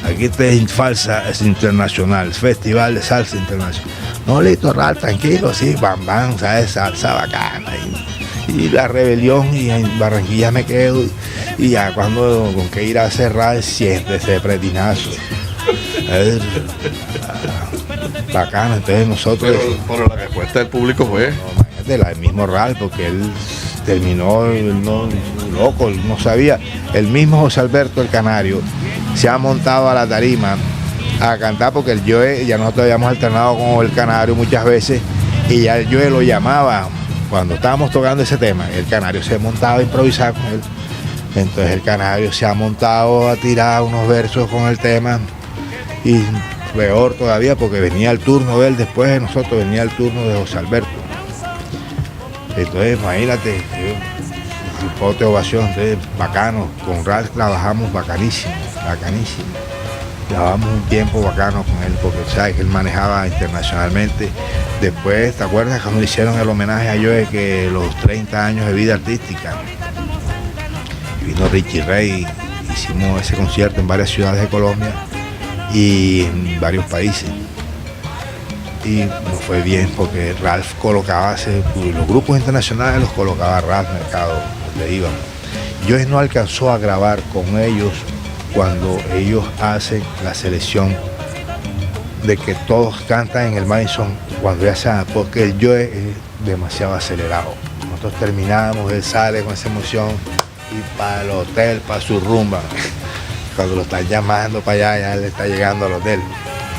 Aquí es falsa, es internacional, Festival de Salsa Internacional. No, listo, Ralph, tranquilo, sí, Bam Bam, ¿sabes? Salsa bacana. Y La Rebelión, y en Barranquilla Me Quedo, y ya cuando con que ir a cerrar, siente ese pretinazo. Bacano, entonces nosotros... Pero la respuesta del público fue... No, imagínate, el mismo Ralph, porque él terminó loco, él no sabía. El mismo José Alberto el Canario se ha montado a la tarima a cantar, porque el Joe, ya nosotros habíamos alternado con el Canario muchas veces, y ya el Joe lo llamaba cuando estábamos tocando ese tema, el canario se montaba a improvisar con él. Entonces el canario se ha montado a tirar unos versos con el tema y peor todavía porque venía el turno de él después de nosotros, venía el turno de José Alberto. Entonces imagínate, un pote de ovación, entonces, bacano, con Ralph trabajamos bacanísimo. Llevábamos un tiempo bacano con él porque sabes que él manejaba internacionalmente. Después, ¿te acuerdas cuando le hicieron el homenaje a Joe que los 30 años de vida artística? Vino Richie Ray, hicimos ese concierto en varias ciudades de Colombia y en varios países. Y nos fue bien porque Ralph colocaba, los grupos internacionales los colocaba Ralph Mercado, donde íbamos. Joe no alcanzó a grabar con ellos cuando ellos hacen la selección de que todos cantan en el Madison, cuando ya sea, porque el Joe es demasiado acelerado. Nosotros terminamos, él sale con esa emoción y para el hotel, para su rumba. Cuando lo están llamando para allá, ya le está llegando al hotel.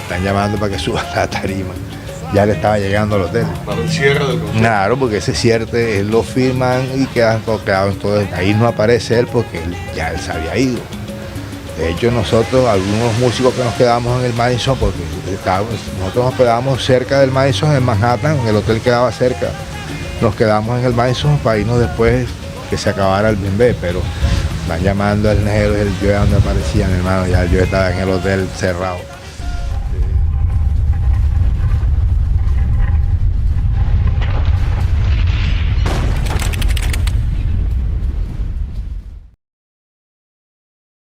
Están llamando para que suba a la tarima. Ya le estaba llegando al hotel. Para el cierre del concierto. Claro, porque ese cierre, él lo firman y quedan todos quedados. Entonces ahí no aparece él porque ya él se había ido. De hecho, nosotros, algunos músicos que nos quedamos en el Madison, porque nosotros nos quedamos cerca del Madison, en Manhattan, el hotel quedaba cerca. Nos quedamos en el Madison para irnos después que se acabara el BMB, pero van llamando al negro y el Joe donde aparecía, mi hermano, ya el Joe estaba en el hotel cerrado.